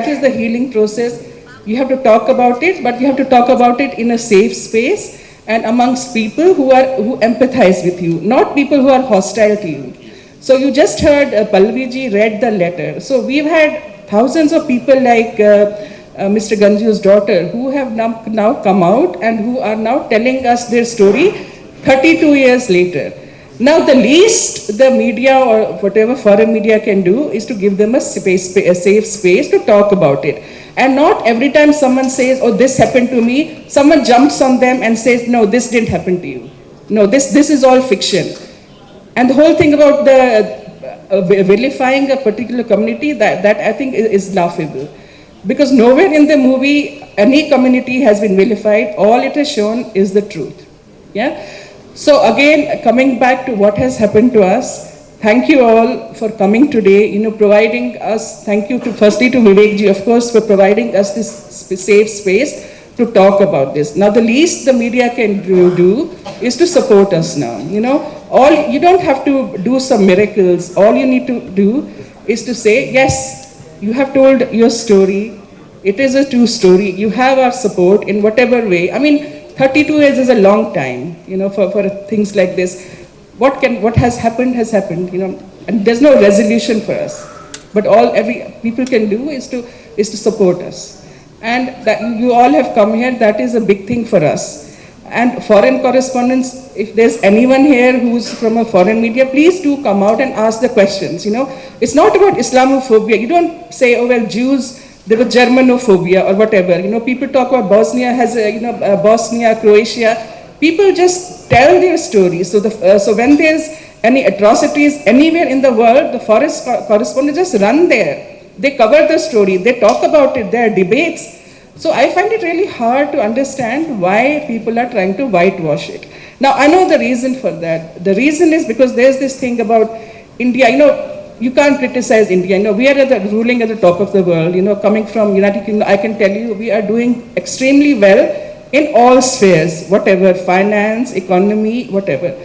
is the healing process. You have to talk about it, but you have to talk about it in a safe space and amongst people who empathize with you, not people who are hostile to you. So you just heard Palviji read the letter. So we've had thousands of people like Mr. Ganju's daughter who have now come out and who are now telling us their story 32 years later. Now the least the media or whatever foreign media can do is to give them a safe space to talk about it. And not every time someone says, oh, this happened to me, someone jumps on them and says, no, this didn't happen to you. No, this is all fiction. And the whole thing about the vilifying a particular community, that I think is laughable. Because nowhere in the movie, any community has been vilified. All it has shown is the truth. Yeah. So again, coming back to what has happened to us, thank you all for coming today, providing us, thank you firstly to Vivekji, of course, for providing us this safe space to talk about this. Now the least the media can do is to support us now, you don't have to do some miracles. All you need to do is to say, yes, you have told your story. It is a true story. You have our support in whatever way. I mean, 32 years is a long time, for things like this. What has happened, and there's no resolution for us. But all people can do is to support us. And that you all have come here, that is a big thing for us. And foreign correspondents, if there's anyone here who's from a foreign media, please do come out and ask the questions, It's not about Islamophobia. You don't say, oh, well, Jews, there was Germanophobia or whatever. People talk about Bosnia Bosnia, Croatia. People just tell their stories. So when there's any atrocities anywhere in the world, the forest correspondents just run there. They cover the story. They talk about it. There are debates. So I find it really hard to understand why people are trying to whitewash it. Now I know the reason for that. The reason is because there's this thing about India. You can't criticize India. We are ruling at the top of the world. Coming from United Kingdom, I can tell you we are doing extremely well in all spheres, whatever, finance, economy, whatever.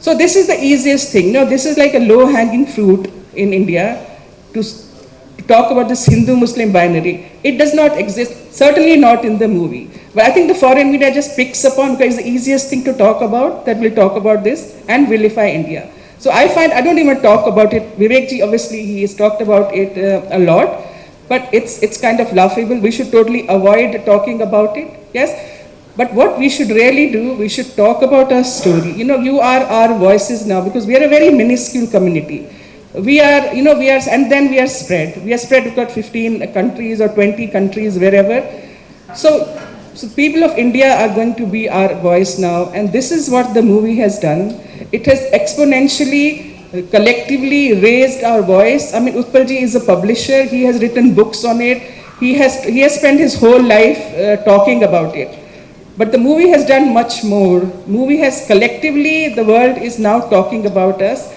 So this is the easiest thing. This is like a low-hanging fruit in India to talk about this Hindu-Muslim binary. It does not exist, certainly not in the movie. But I think the foreign media just picks upon, because it's the easiest thing to talk about, that we'll talk about this and vilify India. So I find, I don't even talk about it. Vivekji, obviously, he has talked about it a lot, but it's kind of laughable. We should totally avoid talking about it, yes? But what we should really do, we should talk about our story. You know, you are our voices now, because we are a very minuscule community. We are, you know, and then we are spread. We are spread, we've got 15 countries or 20 countries, wherever. So people of India are going to be our voice now, and this is what the movie has done. It has exponentially, collectively raised our voice. I mean, Utpalji is a publisher. He has written books on it. He has spent his whole life talking about it. But the movie has done much more. Movie has collectively, the world is now talking about us.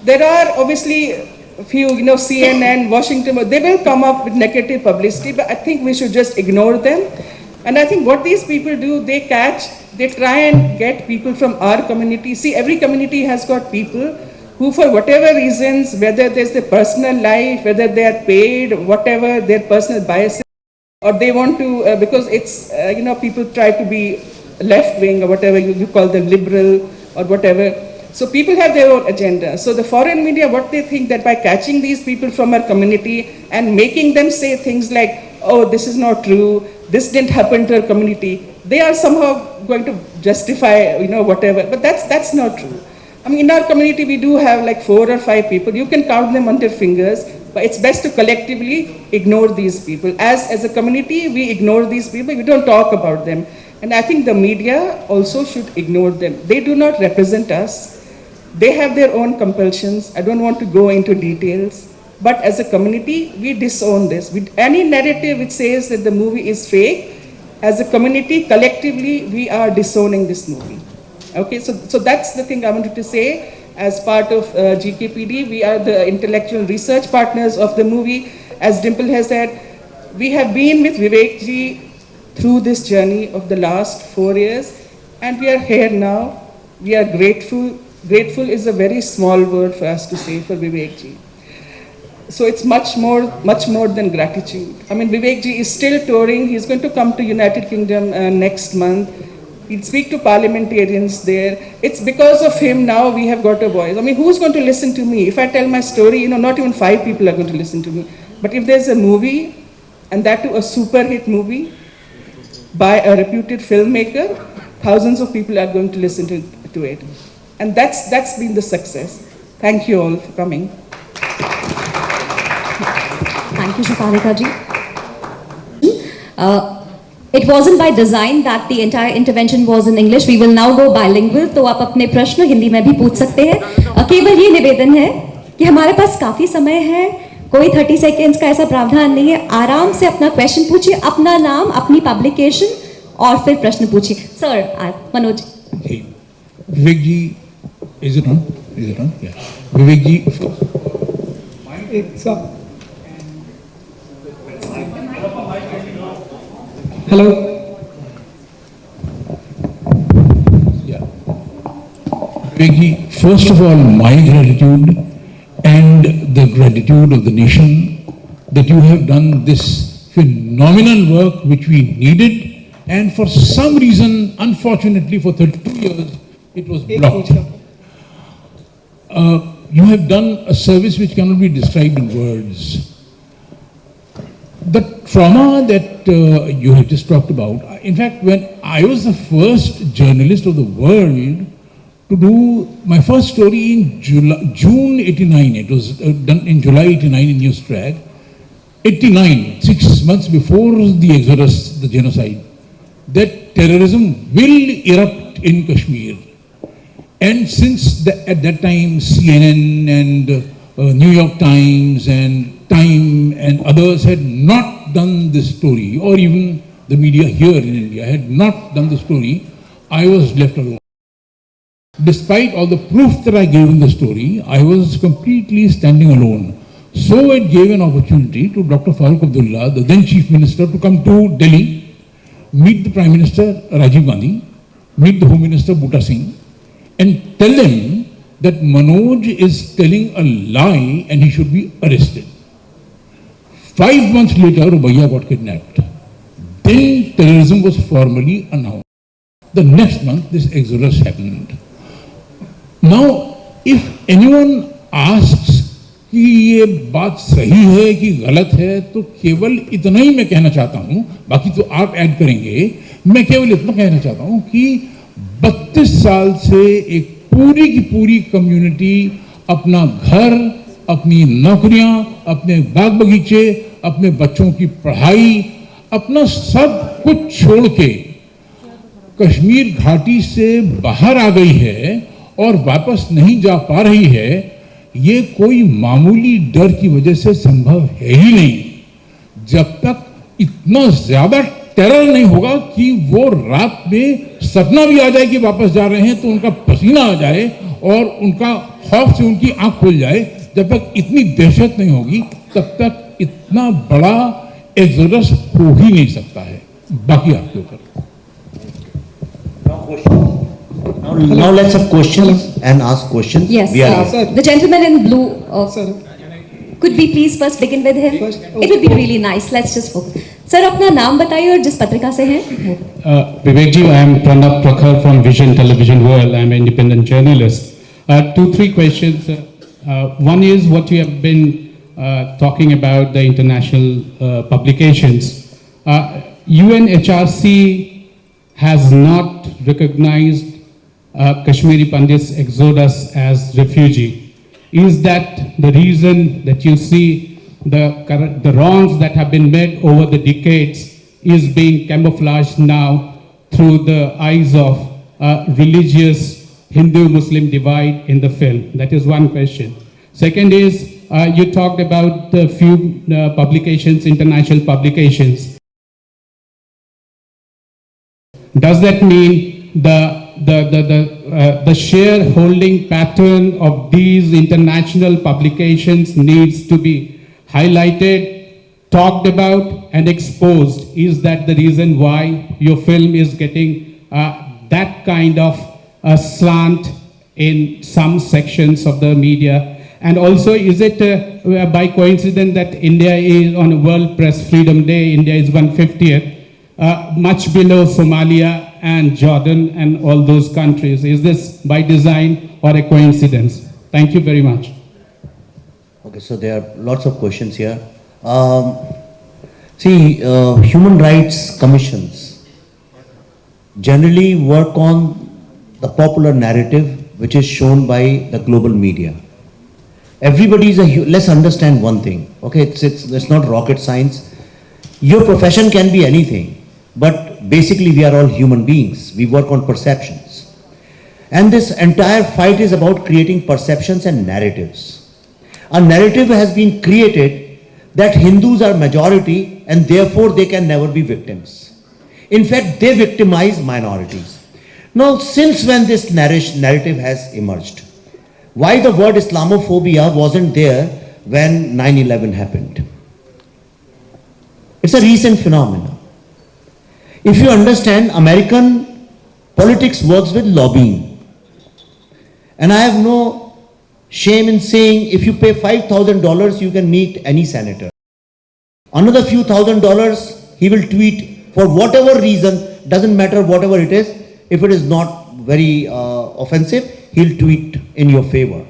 There are obviously a few, you know, CNN, Washington, they will come up with negative publicity, but I think we should just ignore them. And I think what these people do, they try and get people from our community. See, every community has got people who, for whatever reasons, whether there's their personal life, whether they are paid, whatever their personal biases, or they want to, because it's, you know, people try to be left-wing or whatever you call them, liberal or whatever. So people have their own agenda. So the foreign media, what they think that by catching these people from our community and making them say things like, oh, this is not true, this didn't happen to our community, they are somehow going to justify, you know, whatever. But that's not true. I mean, in our community, we do have like 4 or 5 people. You can count them on their fingers, but it's best to collectively ignore these people. As a community, we ignore these people. We don't talk about them. And I think the media also should ignore them. They do not represent us. They have their own compulsions. I don't want to go into details. But as a community, we disown this. Any narrative which says that the movie is fake, as a community, collectively, we are disowning this movie. Okay, so that's the thing I wanted to say. As part of GKPD, we are the intellectual research partners of the movie. As Dimple has said, we have been with Vivekji through this journey of the last 4 years, and we are here now. We are grateful. Grateful is a very small word for us to say for Vivekji. So it's much more than gratitude. I mean, Vivekji is still touring. He's going to come to United Kingdom next month. He'll speak to parliamentarians there. It's because of him now we have got a voice. I mean, who's going to listen to me? If I tell my story, you know, not even 5 people are going to listen to me. But if there's a movie, and that too a super hit movie by a reputed filmmaker, thousands of people are going to listen to it. And that's been the success. Thank you all for coming. Thank you, Shafalika ji. It wasn't by design that the entire intervention was in English. We will now go bilingual. तो आप अपने प्रश्न हिंदी में भी पूछ सकते हैं. केवल ये निवेदन है कि हमारे पास काफी समय है. कोई 30 सेकेंड्स का ऐसा प्रावधान नहीं है. आराम से अपना क्वेश्चन पूछिए, अपना नाम, अपनी पब्लिकेशन और फिर प्रश्न पूछिए. Sir, Manoj. Vivek ji, is it on? Is it on? Yeah. Vivek ji, it's up. Hello. Yeah. Vivek, first of all, my gratitude and the gratitude of the nation that you have done this phenomenal work which we needed, and for some reason, unfortunately, for 32 years, it was blocked. You have done a service which cannot be described in words. The trauma that you have just talked about, in fact, when I was the first journalist of the world to do my first story in June 89, it was done in July 89 in Newstrack, 89, 6 months before the exodus, the genocide, that terrorism will erupt in Kashmir. And since at that time CNN and New York Times and Time and others had not done this story, or even the media here in India had not done the story, I was left alone. Despite all the proof that I gave in the story, I was completely standing alone. So it gave an opportunity to Dr. Farooq Abdullah, the then Chief Minister, to come to Delhi, meet the Prime Minister Rajiv Gandhi, meet the Home Minister Bhutta Singh, and tell them that Manoj is telling a lie and he should be arrested. 5 months later, Rubaiya got kidnapped. Then terrorism was formally announced. The next month, this exodus happened. Now, if anyone asks कि ये बात सही है कि गलत है, तो केवल इतना ही मैं कहना चाहता हूँ, बाकी तो आप ऐड करेंगे। मैं केवल इतना कहना चाहता हूँ कि 32 साल से एक पूरी की पूरी कम्युनिटी अपना घर, अपनी नौकरियां, अपने बाग बगीचे, अपने बच्चों की पढ़ाई, अपना सब कुछ छोड़ के कश्मीर घाटी से बाहर आ गई है और वापस नहीं जा पा रही है। ये कोई मामूली डर की वजह से संभव है ही नहीं। जब तक इतना ज्यादा टेरर नहीं होगा कि वो रात में सपना भी आ जाए कि वापस जा रहे हैं, तो उनका पसीना आ जाए और उनका खौफ से उनकी आंख खुल जाए, जब तक इतनी दहशत नहीं होगी, तब तक इतना बड़ा एक्सोडस हो ही नहीं सकता है। बाकी आपके ऊपर। Now let's have questions and ask questions. Yes, We are the gentleman in blue. Could we please first begin with him? It would be really nice. Let's just focus. Sir, अपना नाम बताइए और जिस पत्रिका से हैं। Vivek ji, I am Pranab Prakhar from Vision Television World. I am an independent journalist. 2-3 questions. One is what you have been talking about the international publications. UNHRC has not recognized Kashmiri Pandits exodus as refugee. Is that the reason that you see the wrongs that have been made over the decades is being camouflaged now through the eyes of religious Hindu-Muslim divide in the film? That is one question. Second is, you talked about the few publications, international publications. Does that mean the shareholding pattern of these international publications needs to be highlighted, talked about, and exposed? Is that the reason why your film is getting that kind of a slant in some sections of the media? And also, is it by coincidence that India is on World Press Freedom Day, India is 150th, much below Somalia and Jordan and all those countries? Is this by design or a coincidence? Thank you very much. Okay, so there are lots of questions here. Human rights commissions generally work on the popular narrative which is shown by the global media. Everybody is let's understand one thing, okay? It's not rocket science. Your profession can be anything, but basically we are all human beings. We work on perceptions. And this entire fight is about creating perceptions and narratives. A narrative has been created that Hindus are majority and therefore they can never be victims. In fact, they victimize minorities. Now, since when this narrative has emerged? Why the word Islamophobia wasn't there when 9/11 happened? It's a recent phenomenon. If you understand, American politics works with lobbying. And I have no shame in saying if you pay $5,000, you can meet any senator. Another few $1,000, he will tweet for whatever reason, doesn't matter whatever it is. If it is not very offensive, he'll tweet in your favor.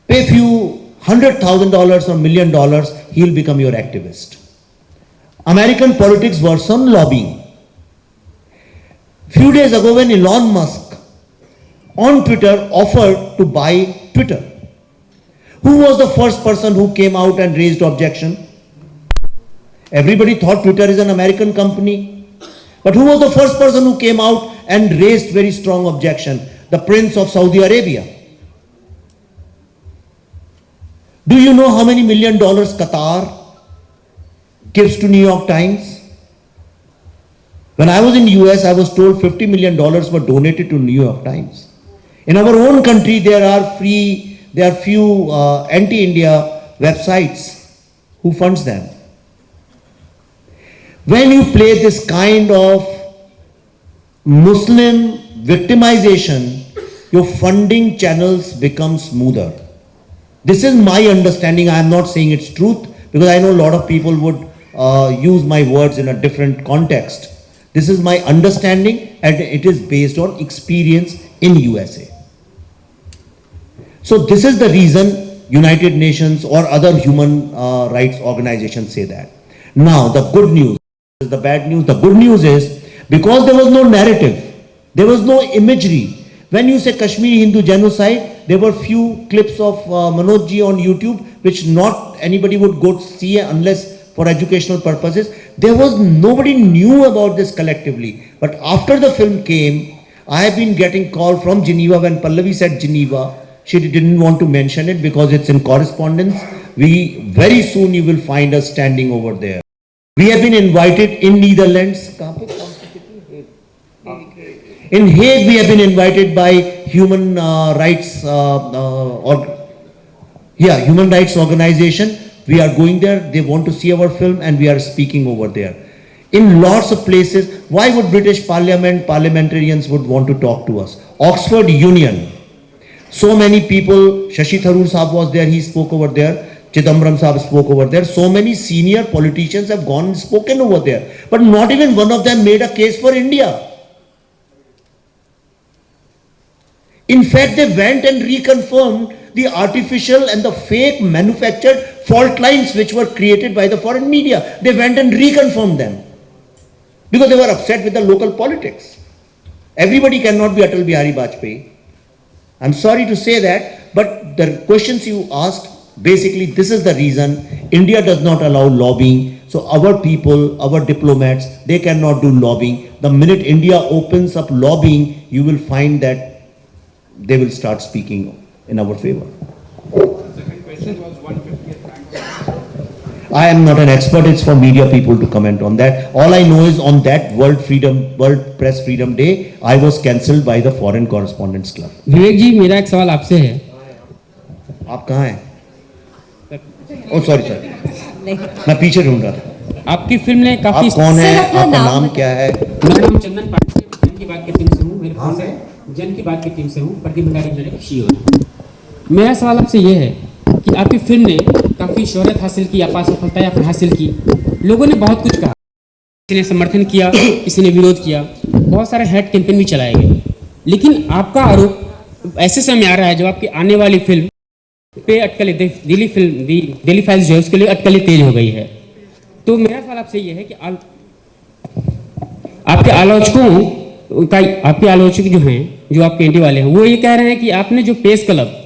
Pay few $100,000 or $1 million, he'll become your activist. American politics works on lobbying. Few days ago when Elon Musk on Twitter offered to buy Twitter, who was the first person who came out and raised objection? Everybody thought Twitter is an American company. But who was the first person who came out and raised very strong objection? The Prince of Saudi Arabia. Do you know how many $1 million Qatar gives to New York Times? When I was in US, I was told $50 million were donated to New York Times. In our own country, there are few anti-India websites who funds them. When you play this kind of Muslim victimization, your funding channels become smoother. This is my understanding. I am not saying it's truth because I know a lot of people would use my words in a different context. This is my understanding, and it is based on experience in USA. So this is the reason United Nations or other human rights organizations say that. Now the good news is the bad news. The good news is, because there was no narrative, there was no imagery. When you say Kashmiri Hindu genocide, there were few clips of Manoj ji on YouTube, which not anybody would go see unless for educational purposes. There was nobody knew about this collectively. But after the film came, I have been getting call from Geneva. When Pallavi said Geneva, she didn't want to mention it because it's in correspondence. Very soon you will find us standing over there. We have been invited in Netherlands. In Hague, we have been invited by Human Rights Human Rights Organization. We are going there. They want to see our film, and we are speaking over there. In lots of places, why would British Parliament, parliamentarians would want to talk to us? Oxford Union. So many people, Shashi Tharoor Saab was there, he spoke over there. Chidambaram Saab spoke over there. So many senior politicians have gone and spoken over there. But not even one of them made a case for India. In fact, they went and reconfirmed the artificial and the fake manufactured fault lines which were created by the foreign media. They went and reconfirmed them because they were upset with the local politics. Everybody cannot be Atal Bihari Vajpayee. I'm sorry to say that, but the questions you asked, basically this is the reason India does not allow lobbying. So our people, our diplomats, they cannot do lobbying. The minute India opens up lobbying, you will find that they will start speaking in our favor. I am not an expert, it's for media people to comment on that. All I know is on that World Press Freedom Day, I was cancelled by the Foreign Correspondents Club. विवेक जी, मेरा एक सवाल आपसे है. आप कहाँ हैं? Oh sorry, मैं पीछे ढूंढ रहा था. आपकी फिल्म ने काफी. आप कौन है? आपका नाम क्या है? मेरा नाम चंदन पाटिल, जन की बात की टीम से हूँ. मेरे पास है जन की बात की टीम से हूँ. प्रतिबंधारी मेरे CEO. मेरा सवाल आपसे ये है कि आपकी फिल्म ने काफ़ी शोहरत हासिल की, अपार सफलता हासिल की. लोगों ने बहुत कुछ कहा, किसी ने समर्थन किया, किसी ने विरोध किया, बहुत सारे हेड कैंपेन भी चलाए गए. लेकिन आपका आरोप ऐसे समय आ रहा है जब आपकी आने वाली फिल्म पे अटकलें, दिल्ली फाइल्स जो है उसके लिए अटकलें तेज हो गई है. तो मेरा सवाल आपसे ये है कि आपके आलोचक जो हैं, जो आपके एंटी वाले हैं, वो ये कह रहे हैं कि आपने जो प्रेस क्लब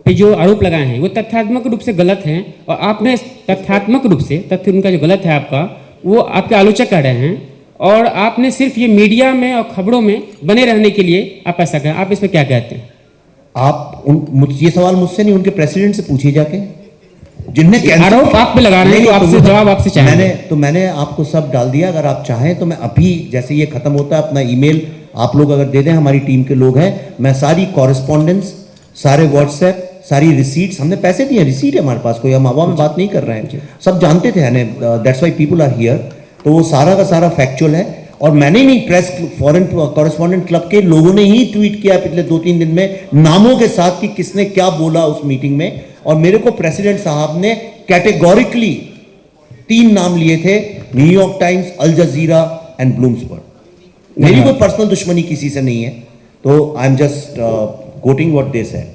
पे जो आरोप लगाए हैं वो तथ्यात्मक रूप से गलत हैं, और आपने तथ्यात्मक रूप से तथ्य उनका जो गलत है आपका, वो आपके आलोचक कह रहे हैं, और आपने सिर्फ ये मीडिया में और खबरों में बने रहने के लिए आप ऐसा करें. आप इसमें क्या कहते हैं? आप ये सवाल मुझसे नहीं, उनके प्रेसिडेंट से पूछिए जाके, जिनने आरोप आप पे लगा रहे हैं. तो आपसे जवाब आपसे चाहेंगे. मैंने आपको सब डाल दिया. अगर आप चाहें तो मैं अभी, जैसे ये खत्म होता है, अपना ईमेल आप लोग अगर दे दें, हमारी टीम के लोग हैं, मैं सारी कॉरेस्पॉन्डेंस, सारे व्हाट्सएप, सारी रिसीट्स, हमने पैसे दिए, रिसीट है हमारे पास, कोई हम हवा में बात नहीं कर रहे हैं, सब जानते थे, that's why people are here. तो वो सारा का सारा फैक्चुअल है. और मैंने नहीं, प्रेस फॉरेन कॉरेस्पॉन्डेंट क्लब के लोगों ने ही ट्वीट किया पिछले 2-3 दिन में नामों के साथ कि किसने क्या बोला उस मीटिंग में. और मेरे को प्रेसिडेंट साहब ने कैटेगोरिकली 3 नाम लिए थे, New York Times, Al Jazeera and Bloomberg. मेरी कोई पर्सनल दुश्मनी किसी से नहीं है, तो I am just quoting what they said.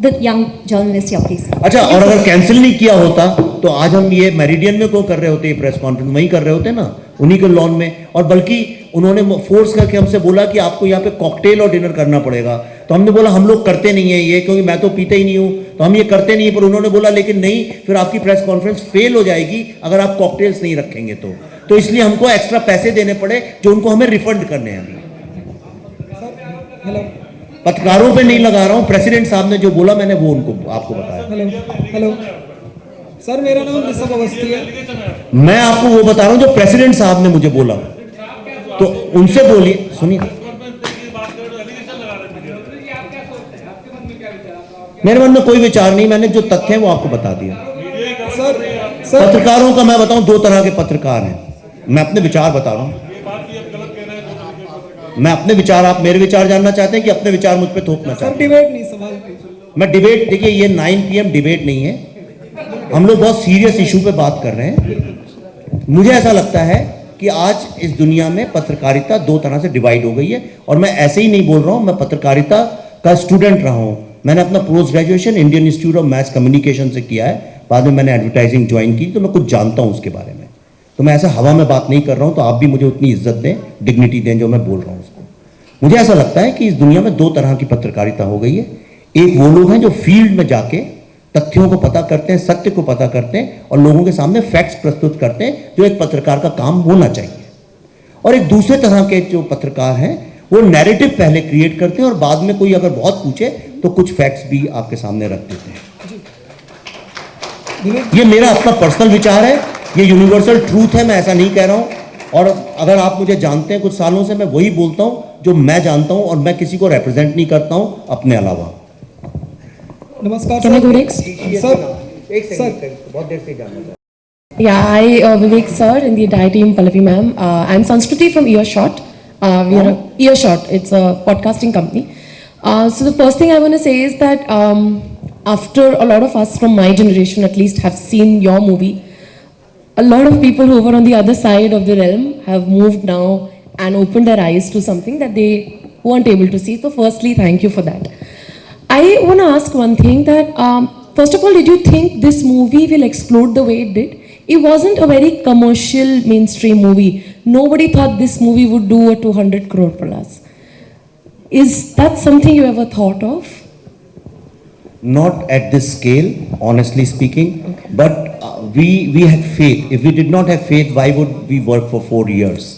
The young journalist, yeah, please. अच्छा, और अगर कैंसिल नहीं किया होता तो आज हम ये मेरिडियन में क्यों कर रहे होते, प्रेस कॉन्फ्रेंस वहीं कर रहे होते ना, उन्हीं के लॉन में. और बल्कि उन्होंने फोर्स करके हमसे बोला कि आपको यहाँ पे कॉकटेल और डिनर करना पड़ेगा. तो हमने बोला हम लोग करते नहीं है ये, क्योंकि मैं तो पीता ही नहीं हूँ, तो हम ये करते नहीं. पर उन्होंने बोला लेकिन नहीं, फिर आपकी प्रेस कॉन्फ्रेंस फेल हो जाएगी अगर आप कॉकटेल्स नहीं रखेंगे तो इसलिए हमको एक्स्ट्रा पैसे देने पड़े जो उनको हमें रिफंड करने हैं. हेलो, पत्रकारों पे नहीं लगा रहा हूँ, प्रेसिडेंट साहब ने जो बोला मैंने वो उनको आपको बताया. हेलो सर, मेरा नाम ऋषभ अवस्थी है. मैं आपको वो बता रहा हूँ जो प्रेसिडेंट साहब ने मुझे बोला, तो उनसे बोलिए. सुनिए, मेरे मन में कोई विचार नहीं, मैंने जो तथ्य है वो आपको बता दिया. सर पत्रकारों का मैं बताऊं, 2 तरह के पत्रकार हैं. मैं अपने विचार बता रहा हूं, मैं अपने विचार, आप मेरे विचार जानना चाहते हैं कि अपने विचार मुझ पे थोपना चाहते हैं? डिबेट नहीं, सवाल. मैं डिबेट, देखिए ये 9 PM डिबेट नहीं है, हम लोग बहुत सीरियस इशू पे बात कर रहे हैं. मुझे ऐसा लगता है कि आज इस दुनिया में पत्रकारिता दो तरह से डिवाइड हो गई है। और मैं ऐसे ही नहीं बोल रहा हूँ, मैं पत्रकारिता का स्टूडेंट रहा हूँ। मैंने अपना post graduation Indian institute of mass communication से किया है, बाद में मैंने एडवर्टाइजिंग ज्वाइन की, तो मैं कुछ जानता हूँ उसके बारे में। तो मैं ऐसा हवा में बात नहीं कर रहा हूँ, तो आप भी मुझे उतनी इज्जत दें, डिग्निटी दें जो मैं बोल रहा हूँ उसको। मुझे ऐसा लगता है कि इस दुनिया में दो तरह की पत्रकारिता हो गई है। एक वो लोग हैं जो फील्ड में जाके तथ्यों को पता करते हैं, सत्य को पता करते हैं और लोगों के सामने फैक्ट्स प्रस्तुत करते हैं, जो एक पत्रकार का काम होना चाहिए। और एक दूसरे तरह के जो पत्रकार हैं वो नैरेटिव पहले क्रिएट करते हैं और बाद में कोई अगर बहुत पूछे तो कुछ फैक्ट्स भी आपके सामने रख देते हैं। ये मेरा अपना पर्सनल विचार है, ये यूनिवर्सल ट्रूथ है, मैं ऐसा नहीं कह रहा हूं। और अगर आप मुझे जानते हैं कुछ सालों से, मैं वही बोलता हूं जो मैं जानता हूं और मैं किसी को रिप्रेजेंट नहीं करता हूं अपने अलावा। नमस्कार Can I go next? Sir एक सेकंड, बहुत देर से जानना। Yeah, Vivek sir and the entire team, Pallavi ma'am. I'm Sanskriti from Earshot. We are Earshot. It's a podcasting company. So the first thing I want to say is that after a lot of us from my generation at least have seen your movie, a lot of people who were on the other side of the realm have moved now and opened their eyes to something that they weren't able to see. So firstly, thank you for that. I want to ask one thing that, first of all, did you think this movie will explode the way it did? It wasn't a very commercial mainstream movie. Nobody thought this movie would do a 200 crore plus. Is that something you ever thought of? Not at this scale, honestly speaking, but we had faith. If we did not have faith, why would we work for 4 years?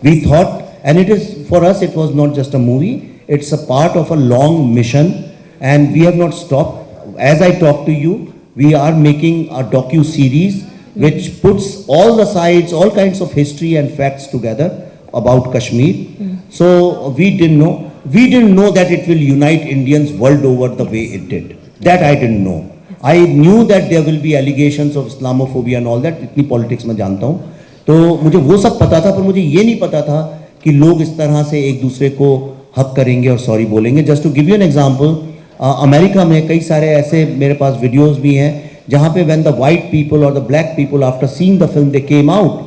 We thought, and it is, for us, it was not just a movie, it's a part of a long mission, and we have not stopped. As I talk to you, we are making a docu-series which puts all the sides, all kinds of history and facts together about Kashmir. So we didn't know that it will unite Indians world over the way it did. That I didn't know. I knew that there will be allegations of Islamophobia and all that. इतनी politics में जानता हूँ, तो मुझे वो सब पता था, पर मुझे ये नहीं पता था कि लोग इस तरह से एक दूसरे को हक करेंगे और सॉरी बोलेंगे। Just to give you an example, America में कई सारे ऐसे मेरे पास वीडियोज भी हैं जहाँ पे when the white people or the black people after seeing the film they came out,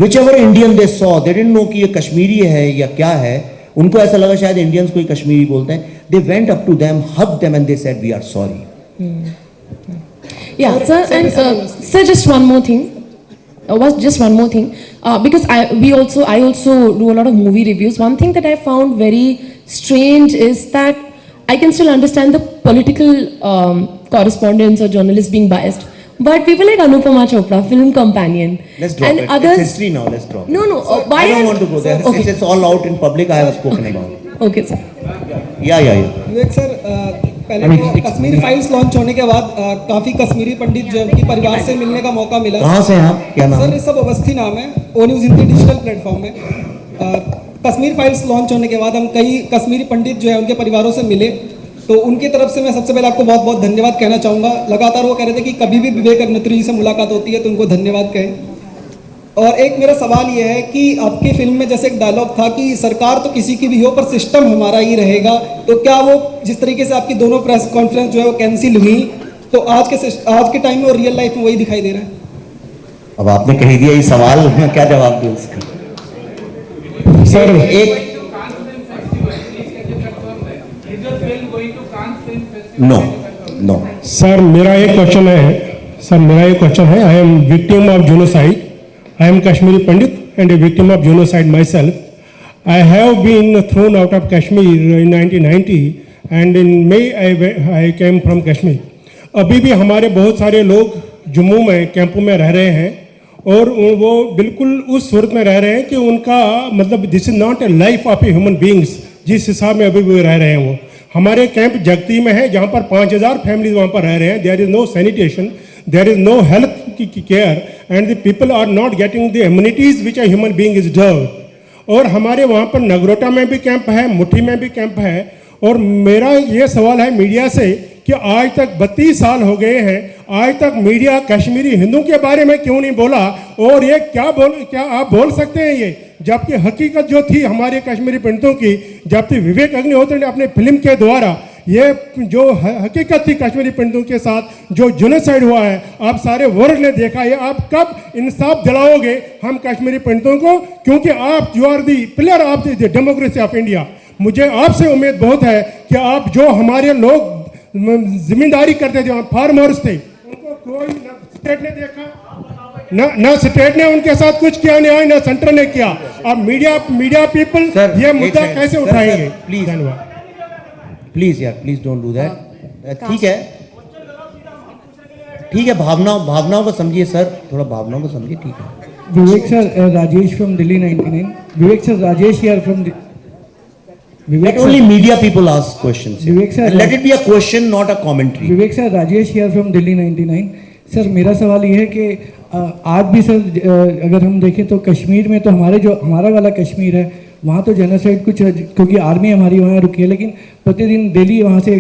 whichever Indian they saw, they didn't know कि ये कश्मीरी है या क्या है, उनको ऐसा लगा शायद इंडियंस कोई कश्मीरी बोलते हैं। They went up to them, hugged them and they said we are sorry. Yeah, sir, and sir, just one more thing. Just one more thing, because I also do a lot of movie reviews. One thing that I found very strange is that I can still understand the political correspondents or journalists being biased, but people like Anupama Chopra, film companion, Let's drop and it. others. It's history now. Let's drop. No, why? I don't want to go there. Okay. It's all out in public. I have spoken about. Okay, sir. Yeah. Vivek sir, पहले तो Kashmir files launch होने के बाद काफी कश्मीरी पंडित जो उनके परिवार से मिलने का मौका मिला। कहाँ से हैं आप? क्या नाम? सर ऋषभ अवस्थी नाम है, ओ न्यूज़ हिंदी डिजिटल प्लेटफॉर्म में। कश्मीर फाइल्स लॉन्च होने के बाद हम कई कश्मीरी पंडित जो है उनके परिवारों से मिले, तो उनकी तरफ से मैं सबसे पहले आपको बहुत बहुत धन्यवाद कहना चाहूँगा। लगातार वो कह रहे थे कि कभी भी विवेक अग्निहोत्री जी से मुलाकात होती है तो उनको धन्यवाद कहें। और एक मेरा सवाल ये है कि आपकी फिल्म में जैसे एक डायलॉग था कि सरकार तो किसी की भी हो पर सिस्टम हमारा ही रहेगा, तो क्या वो जिस तरीके से आपकी दोनों प्रेस कॉन्फ्रेंस जो है वो कैंसिल हुई, तो आज के टाइम में और रियल लाइफ में वही दिखाई दे रहा है? अब आपने कह दिया ये सवाल, मैं क्या जवाब दूँ उसका? सर एक नो सर मेरा एक क्वेश्चन है, I am victim of genocide. I am Kashmiri Pandit and a victim of genocide myself. I have been thrown out of Kashmir in 1990 and in May I came from Kashmir. अभी भी हमारे बहुत सारे लोग जम्मू में कैंपों में रह रहे हैं और वो बिल्कुल उस सूरत में रह रहे हैं कि उनका मतलब this is not a life of a human beings जिस हिसाब में अभी भी रह रहे हैं। वो हमारे कैंप जगती में है जहाँ पर 5000 फैमिलीज वहाँ पर रह रहे हैं। There is no sanitation, there is no health care and the people are not getting the amenities which a human being is deserve. और हमारे वहाँ पर नगरोटा में भी कैंप है, मुट्ठी में भी कैंप है। और मेरा ये सवाल है मीडिया से कि आज तक 32 साल हो गए हैं, आज तक मीडिया कश्मीरी हिंदुओं के बारे में क्यों नहीं बोला? और ये क्या आप बोल सकते हैं ये, जबकि हकीकत जो थी हमारे कश्मीरी पंडितों की, जबकि विवेक अग्निहोत्री ने अपने फिल्म के द्वारा ये जो हकीकत थी कश्मीरी पंडितों के साथ जो जेनोसाइड हुआ है, आप सारे वर्ल्ड ने देखा है। आप कब इंसाफ दिलाओगे हम कश्मीरी पंडितों को, क्योंकि आप you are the pillar of the democracy of India. मुझे आपसे उम्मीद बहुत है कि आप जो हमारे लोग जिम्मेदारी करते थे, फार्मर्स थे, उनको कोई स्टेट ने देखा ना स्टेट ने उनके साथ कुछ किया, नहीं ना सेंटर ने किया। अब मीडिया पीपल ये मुद्दा कैसे उठाएंगे? प्लीज धन्यवाद। प्लीज यार, प्लीज डोंट डू दैट। ठीक है, भावनाओं को समझिए सर, थोड़ा भावनाओं को समझिए। ठीक है। Vivek sir, Rajesh from Delhi 99। Vivek sir, Rajesh here from Let only media people ask questions. Vivek sir, let it be a question, not a commentary. Vivek sir, Rajesh here from Delhi 99। Sir मेरा सवाल ये है कि आज भी सर अगर हम देखें तो कश्मीर में तो हमारा वाला कश्मीर है, वहाँ तो जेनोसाइड कुछ, क्योंकि आर्मी हमारी वहाँ रुकी है, लेकिन प्रतिदिन डेली वहाँ से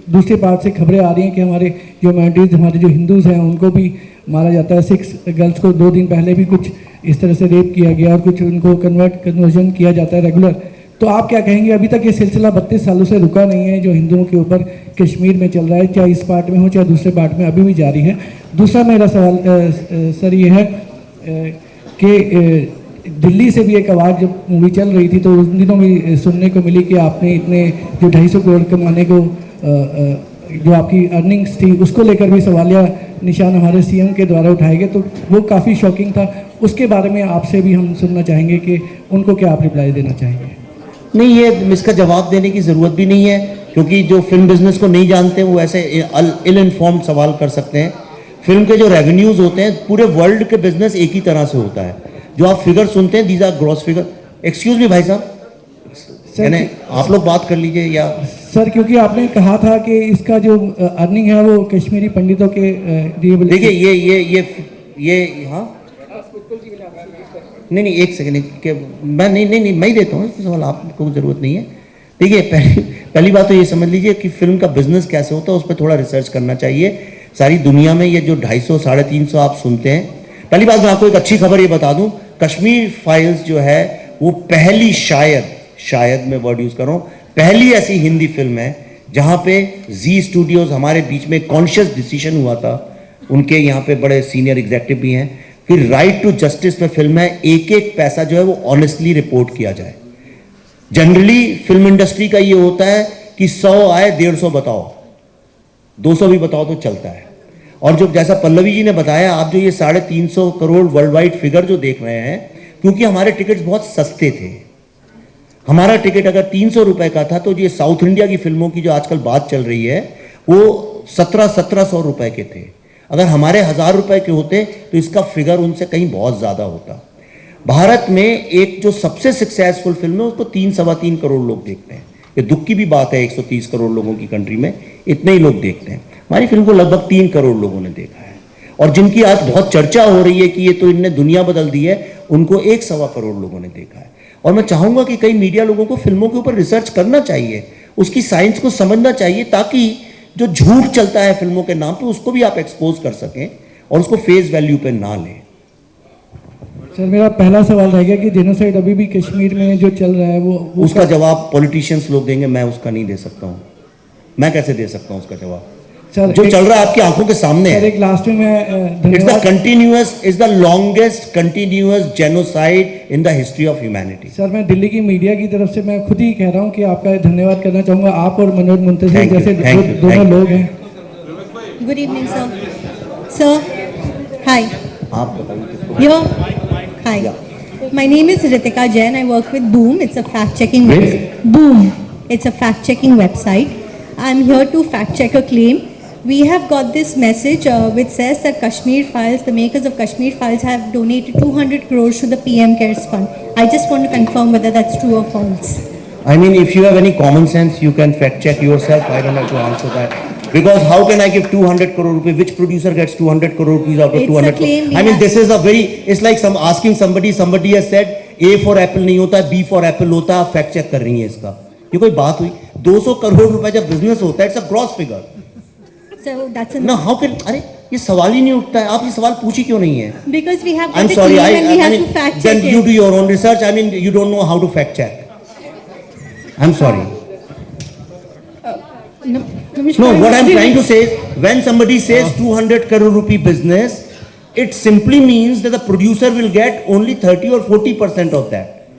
दूसरे पार्ट से खबरें आ रही हैं कि हमारे जो माइनॉरिटीज़, हमारे जो हिंदूज़ हैं, उनको भी मारा जाता है। 6 गर्ल्स को 2 दिन पहले भी कुछ इस तरह से रेप किया गया और कुछ उनको कन्वर्जन किया जाता है रेगुलर। तो आप क्या कहेंगे? अभी तक ये सिलसिला 32 सालों से रुका नहीं है जो हिंदुओं के ऊपर कश्मीर में चल रहा है, चाहे इस पार्ट में हो चाहे दूसरे पार्ट में, अभी भी जारी है। दूसरा मेरा सवाल सर ये है कि दिल्ली से भी एक आवाज़ जब मूवी चल रही थी तो उन दिनों भी सुनने को मिली कि आपने इतने जो 250 करोड़ कमाने को जो आपकी अर्निंग्स थी उसको लेकर भी सवालिया निशान हमारे सीएम के द्वारा उठाए गए, तो वो काफ़ी शॉकिंग था। उसके बारे में आपसे भी हम सुनना चाहेंगे कि उनको क्या आप रिप्लाई देना चाहेंगे? नहीं, ये इसका जवाब देने की ज़रूरत भी नहीं है, क्योंकि जो फिल्म बिजनेस को नहीं जानते वो ऐसे इल इन्फॉर्म्ड सवाल कर सकते हैं। फिल्म के जो रेवेन्यूज होते हैं पूरे वर्ल्ड के बिजनेस एक ही तरह से होता है। जो आप फिगर सुनते हैं these are gross figure. Excuse me भाई साहब, यानी आप लोग बात कर लीजिए। या सर, क्योंकि आपने कहा था कि इसका जो अर्निंग है वो कश्मीरी पंडितों के देखिए ये हाँ नहीं एक सेकंड, मैं नहीं मैं ही देता हूँ इसका सवाल, आपको जरूरत नहीं है। देखिए पहली बात तो ये समझ लीजिए कि फिल्म का बिजनेस कैसे होता है उस पर थोड़ा रिसर्च करना चाहिए। सारी दुनिया में ये जो 250 350 आप सुनते हैं, पहली बात मैं आपको एक अच्छी खबर ये बता दूं, कश्मीर फाइल्स जो है वो पहली, शायद मैं वर्ड यूज कर रहा हूँ, पहली ऐसी हिंदी फिल्म है जहाँ पे जी स्टूडियोज हमारे बीच में कॉन्शियस डिसीजन हुआ था, उनके यहाँ पे बड़े सीनियर एग्जीक्यूटिव भी हैं, फिर राइट टू जस्टिस पे फिल्म है, एक एक पैसा जो है वो ऑनेस्टली रिपोर्ट किया जाए। जनरली फिल्म इंडस्ट्री का ये होता है कि 100 आए 150 बताओ, 200 भी बताओ तो चलता है। और जो जैसा पल्लवी जी ने बताया, आप जो ये 350 करोड़ वर्ल्ड वाइड फिगर जो देख रहे हैं, क्योंकि हमारे टिकट्स बहुत सस्ते थे। हमारा टिकट अगर 300 रुपए का था तो ये साउथ इंडिया की फिल्मों की जो आजकल बात चल रही है वो 1700 रुपए के थे। अगर हमारे 1000 रुपए के होते तो इसका फिगर उनसे कहीं बहुत ज्यादा होता। भारत में एक जो सबसे सक्सेसफुल फिल्म है उसको 3-3.25 करोड़ लोग देखते हैं। ये दुख की भी बात है, 130 करोड़ लोगों की कंट्री में इतने ही लोग देखते हैं। हमारी फिल्म को लगभग 3 करोड़ लोगों ने देखा है, और जिनकी आज बहुत चर्चा हो रही है कि ये तो इनने दुनिया बदल दी है, उनको 1-1.25 करोड़ लोगों ने देखा है। और मैं चाहूंगा कि कई मीडिया लोगों को फिल्मों के ऊपर रिसर्च करना चाहिए, उसकी साइंस को समझना चाहिए, ताकि जो झूठ चलता है फिल्मों के नाम पे उसको भी आप एक्सपोज कर सकें और उसको फेस वैल्यू पे ना लें। सर, मेरा पहला सवाल रह गया कि जेनोसाइड अभी भी कश्मीर में जो चल रहा है वो उसका जवाब पॉलिटिशियंस लोग देंगे, मैं उसका नहीं दे सकता हूं। मैं कैसे दे सकता हूं उसका जवाब? सर, जो चल रहा है आपकी आंखों के सामने है। एक लास्ट में मैं it's the longest continuous genocide in the history of humanity. Sir, मैं दिल्ली की मीडिया की तरफ से मैं खुद ही कह रहा हूं कि आपका धन्यवाद करना चाहूंगा, आप और मनोज मुंतशिर जैसे दोनों लोग हैं। Good evening sir. हाय, आप बताइए। Hi, my name is Ritika Jain. I work with Boom. It's a fact-checking Boom. It's a fact-checking website. I'm here to fact-check a claim. We have got this message which says that Kashmir Files, the makers of Kashmir Files, have donated 200 crores to the PM Cares Fund. I just want to confirm whether that's true or false. I mean, if you have any common sense, you can fact-check yourself. I don't have to answer that. Because how can I give 200 crore rupees? Which producer gets 200 crore rupees out of 200 crore? I mean, this is a very, it's like asking somebody has said A for apple नहीं होता, B for apple होता है, fact check कर रही है इसका। ये कोई बात हुई? 200 करोड़ रुपए जब बिजनेस होता है, it's a gross figure. So that's a no. How can, अरे ये सवाल ही नहीं उठता है, आप ये सवाल पूछी क्यों नहीं है? Because we have. I'm sorry, we have to fact check. Then you do your own research. I mean, you don't know how to fact check. I'm sorry. No, what I'm trying to say is, when somebody says 200 crore rupee business, it simply means that the producer will get only 30 or 40% of that,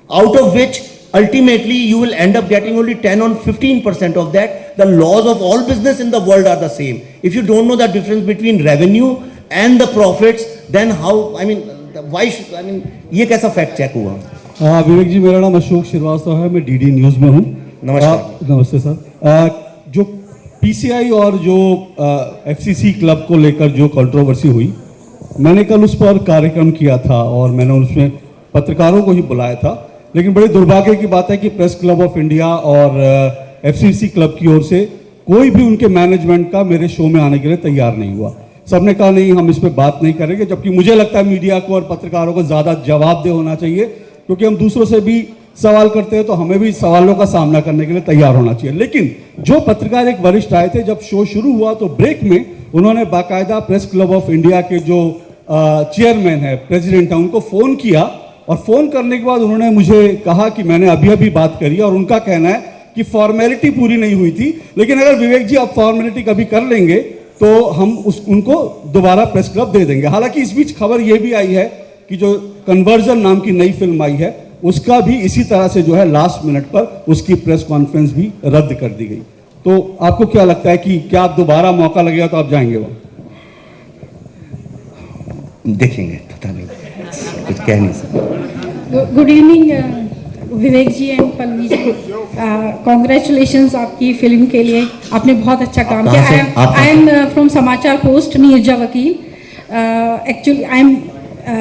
out of which ultimately you will end up getting only 10 or 15% of that. The laws of all business in the world are the same. If you don't know the difference between revenue and the profits, then how, I mean, why should, I mean, ये कैसा fact check हुआ? विवेक जी, मेरा नाम अशोक श्रीवास्तव है, मैं DD news में हूँ। नमस्कार। नमस्ते सर। जो पीसीआई और जो एफसीसी क्लब को लेकर जो कंट्रोवर्सी हुई, मैंने कल उस पर कार्यक्रम किया था और मैंने उसमें पत्रकारों को ही बुलाया था, लेकिन बड़े दुर्भाग्य की बात है कि प्रेस क्लब ऑफ इंडिया और एफसीसी क्लब की ओर से कोई भी उनके मैनेजमेंट का मेरे शो में आने के लिए तैयार नहीं हुआ। सबने कहा नहीं, हम इस पर बात नहीं करेंगे, जबकि मुझे लगता है मीडिया को और पत्रकारों को ज़्यादा जवाबदेह होना चाहिए, क्योंकि हम दूसरों से भी सवाल करते हैं तो हमें भी सवालों का सामना करने के लिए तैयार होना चाहिए। लेकिन जो पत्रकार एक वरिष्ठ आए थे, जब शो शुरू हुआ तो ब्रेक में उन्होंने बाकायदा प्रेस क्लब ऑफ इंडिया के जो चेयरमैन है, प्रेसिडेंट है, उनको फ़ोन किया और फ़ोन करने के बाद उन्होंने मुझे कहा कि मैंने अभी अभी बात करी और उनका कहना है कि फॉर्मेलिटी पूरी नहीं हुई थी, लेकिन अगर विवेक जी आप फॉर्मेलिटी कभी कर लेंगे तो हम उनको दोबारा प्रेस क्लब दे देंगे। हालांकि इस बीच खबर ये भी आई है कि जो कन्वर्जन नाम की नई फिल्म आई है, उसका भी इसी तरह से जो है लास्ट मिनट पर उसकी प्रेस कॉन्फ्रेंस भी रद्द कर दी गई। तो आपको क्या लगता है कि क्या आप दोबारा मौका लगेगा तो आप जाएंगे वहाँ? देखेंगे, पता नहीं, कुछ कह नहीं सकते। Good evening Vivek ji and Pallavi ji, congratulations आपकी फिल्म के लिए, आपने बहुत अच्छा काम किया। I am from Samachar Post, Neerja Vakil. Actually I am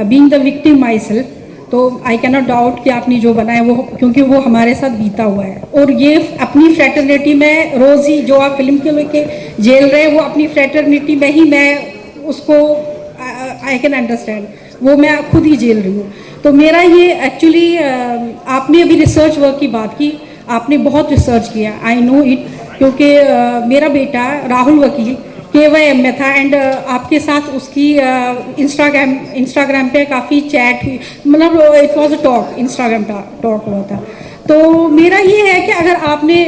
being the victim myself, तो आई कैन नॉट डाउट कि आपने जो बनाया वो, क्योंकि वो हमारे साथ बीता हुआ है। और ये अपनी फ्रेटर्निटी में रोज़ ही जो आप फिल्म के लेके जेल रहे, वो अपनी फ्रेटर्निटी में ही मैं उसको आई कैन अंडरस्टैंड, वो मैं खुद ही जेल रही हूँ। तो मेरा ये एक्चुअली, आपने अभी रिसर्च वर्क की बात की, आपने बहुत रिसर्च किया, आई नो इट, क्योंकि मेरा बेटा राहुल वकील KYM में था एंड आपके साथ उसकी इंस्टाग्राम पे काफ़ी चैट हुई, मतलब it was a talk, Instagram talk हुआ था। तो मेरा ये है कि अगर आपने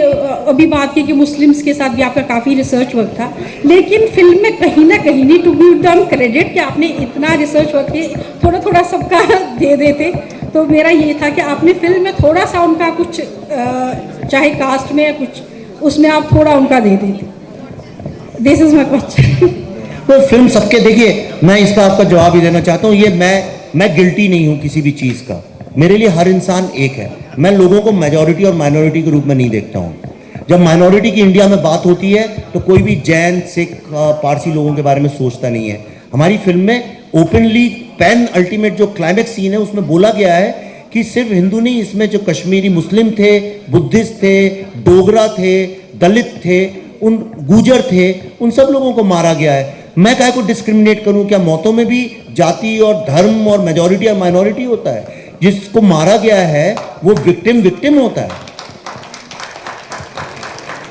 अभी बात की कि मुस्लिम्स के साथ भी आपका काफ़ी रिसर्च वर्क था, लेकिन फिल्म में कहीं ना कहीं नहीं टू गिव देम क्रेडिट कि आपने इतना रिसर्च वर्क किया, थोड़ा थोड़ा सबका दे देते। तो मेरा ये था कि आपने फिल्म में थोड़ा सा उनका कुछ, चाहे कास्ट में या कुछ, उसमें आप थोड़ा उनका दे देते। This is my question. तो फिल्म सबके, देखिए मैं इसका आपका जवाब ही देना चाहता हूँ, ये मैं गिल्टी नहीं हूँ किसी भी चीज़ का, मेरे लिए हर इंसान एक है। मैं लोगों को मेजॉरिटी और माइनॉरिटी के रूप में नहीं देखता हूँ। जब माइनॉरिटी की इंडिया में बात होती है तो कोई भी जैन, सिख, पारसी लोगों के बारे में सोचता नहीं है। हमारी फिल्म में ओपनली पेन अल्टीमेट जो क्लाइमेक्स सीन है उसमें बोला गया है कि सिर्फ हिंदू नहीं, इसमें जो कश्मीरी मुस्लिम थे, बुद्धिस्ट थे, डोगरा थे, दलित थे, उन गुजर थे, उन सब लोगों को मारा गया है। मैं काहे को डिस्क्रिमिनेट करूं? क्या मौतों में भी जाति और धर्म और मेजॉरिटी और माइनॉरिटी होता है? जिसको मारा गया है वो विक्टिम होता है।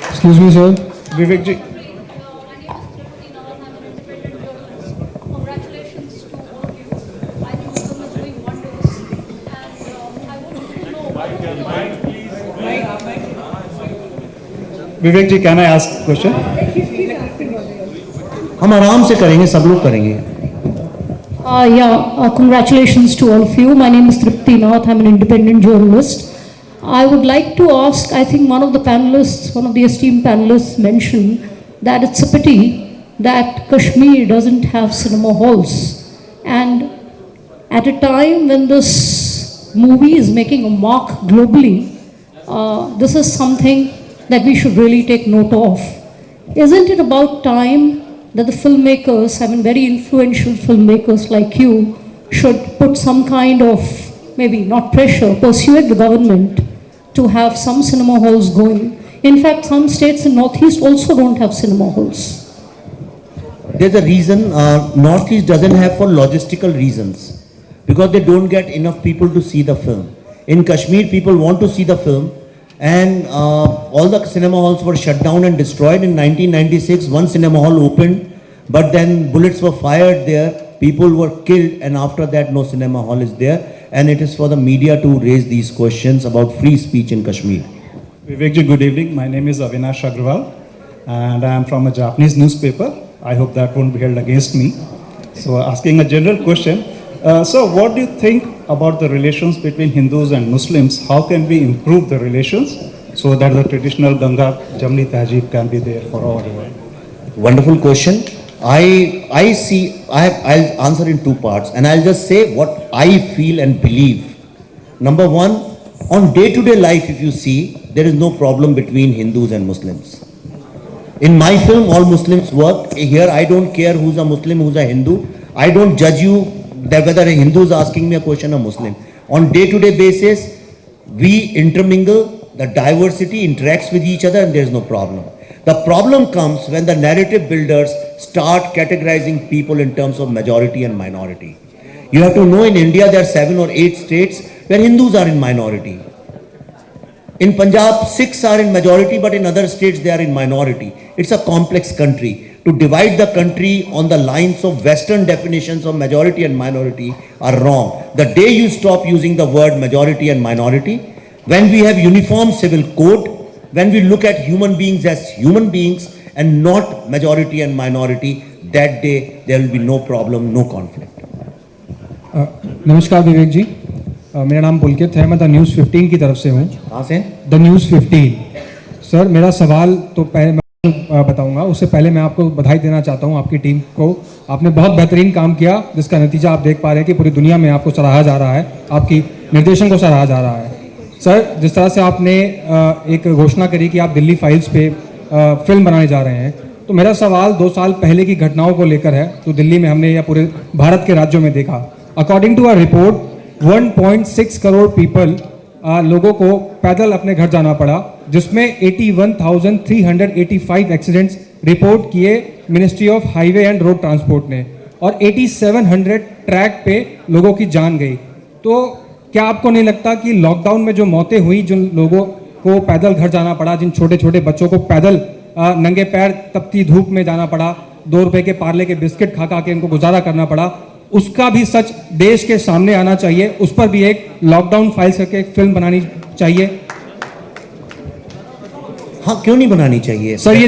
Excuse me sir, Vivek ji. Vivek ji, can I ask question? हम आराम से करेंगे, सब लोग करेंगे। Congratulations to all of you. My name is Tripti Nath. I'm an independent journalist. I would like to ask, I think one of the panelists, one of the esteemed panelists mentioned that it's a pity that Kashmir doesn't have cinema halls. And at a time when this movie is making a mark globally, this is something that we should really take note of. Isn't it about time that the filmmakers, I mean very influential filmmakers like you, should put some kind of, maybe not pressure, persuade the government to have some cinema halls going? In fact, some states in Northeast also don't have cinema halls. There's a reason Northeast doesn't have, for logistical reasons, because they don't get enough people to see the film. In Kashmir, people want to see the film, and all the cinema halls were shut down and destroyed. In 1996, one cinema hall opened, but then bullets were fired there, people were killed, and after that no cinema hall is there, and it is for the media to raise these questions about free speech in Kashmir. Vivek ji, good evening. My name is Avinash Agrawal. and I am from a Japanese newspaper. I hope that won't be held against me. So asking a general question, so what do you think about the relations between Hindus and Muslims? How can we improve the relations so that the traditional Ganga Jamni Tehzeeb can be there for all? Wonderful question. I'll answer in two parts, and I'll just say what I feel and believe. Number one, on day-to-day life, if you see, there is no problem between Hindus and Muslims. In my film, all Muslims work. Here, I don't care who's a Muslim, who's a Hindu. I don't judge you that whether a Hindu is asking me a question or Muslim. On day-to-day basis, we intermingle, the diversity interacts with each other, and there's no problem. The problem comes when the narrative builders start categorizing people in terms of majority and minority. You have to know in India there are 7 or 8 states where Hindus are in minority. In Punjab, Sikhs are in majority, but in other states they are in minority. It's a complex country. To divide the country on the lines of Western definitions of majority and minority are wrong. The day you stop using the word majority and minority, when we have uniform civil code, when we look at human beings as human beings and not majority and minority, that day there will be no problem, no conflict. नमस्कार विवेक जी, मेरा नाम पुलकित है, मैं the news 15 की तरफ से हूँ। कहाँ से? The news 15। सर, मेरा सवाल तो पहले मैं बताऊंगा, उससे पहले मैं आपको बधाई देना चाहता हूँ आपकी टीम को। आपने बहुत बेहतरीन काम किया, जिसका नतीजा आप देख पा रहे हैं कि पूरी दुनिया में आपको सराहा जा रहा है, आपकी निर्देशन को सराहा जा रहा है। सर, जिस तरह से आपने एक घोषणा करी कि आप दिल्ली फाइल्स पे फिल्म बनाने जा रहे हैं, तो मेरा सवाल 2 साल पहले की घटनाओं को लेकर है, तो दिल्ली में हमने या पूरे भारत के राज्यों में देखा। According to a report, 1.6 crore people लोगों को पैदल अपने घर जाना पड़ा, जिसमें 81,385 एक्सीडेंट्स रिपोर्ट किए ministry of highway and road transport ने, और 8700 ट्रैक पे लोगों की जान गई। तो क्या आपको नहीं लगता कि लॉकडाउन में जो मौतें हुई, जिन लोगों को पैदल घर जाना पड़ा, जिन छोटे छोटे बच्चों को पैदल नंगे पैर तपती धूप में जाना पड़ा, 2 रुपए के पार्ले के बिस्किट खा खा के इनको गुजारा करना पड़ा, उसका भी सच देश के सामने आना चाहिए। उस पर भी एक लॉकडाउन फाइल्स करके एक फिल्म बनानी चाहिए। हाँ, क्यों नहीं बनानी चाहिए सर? ये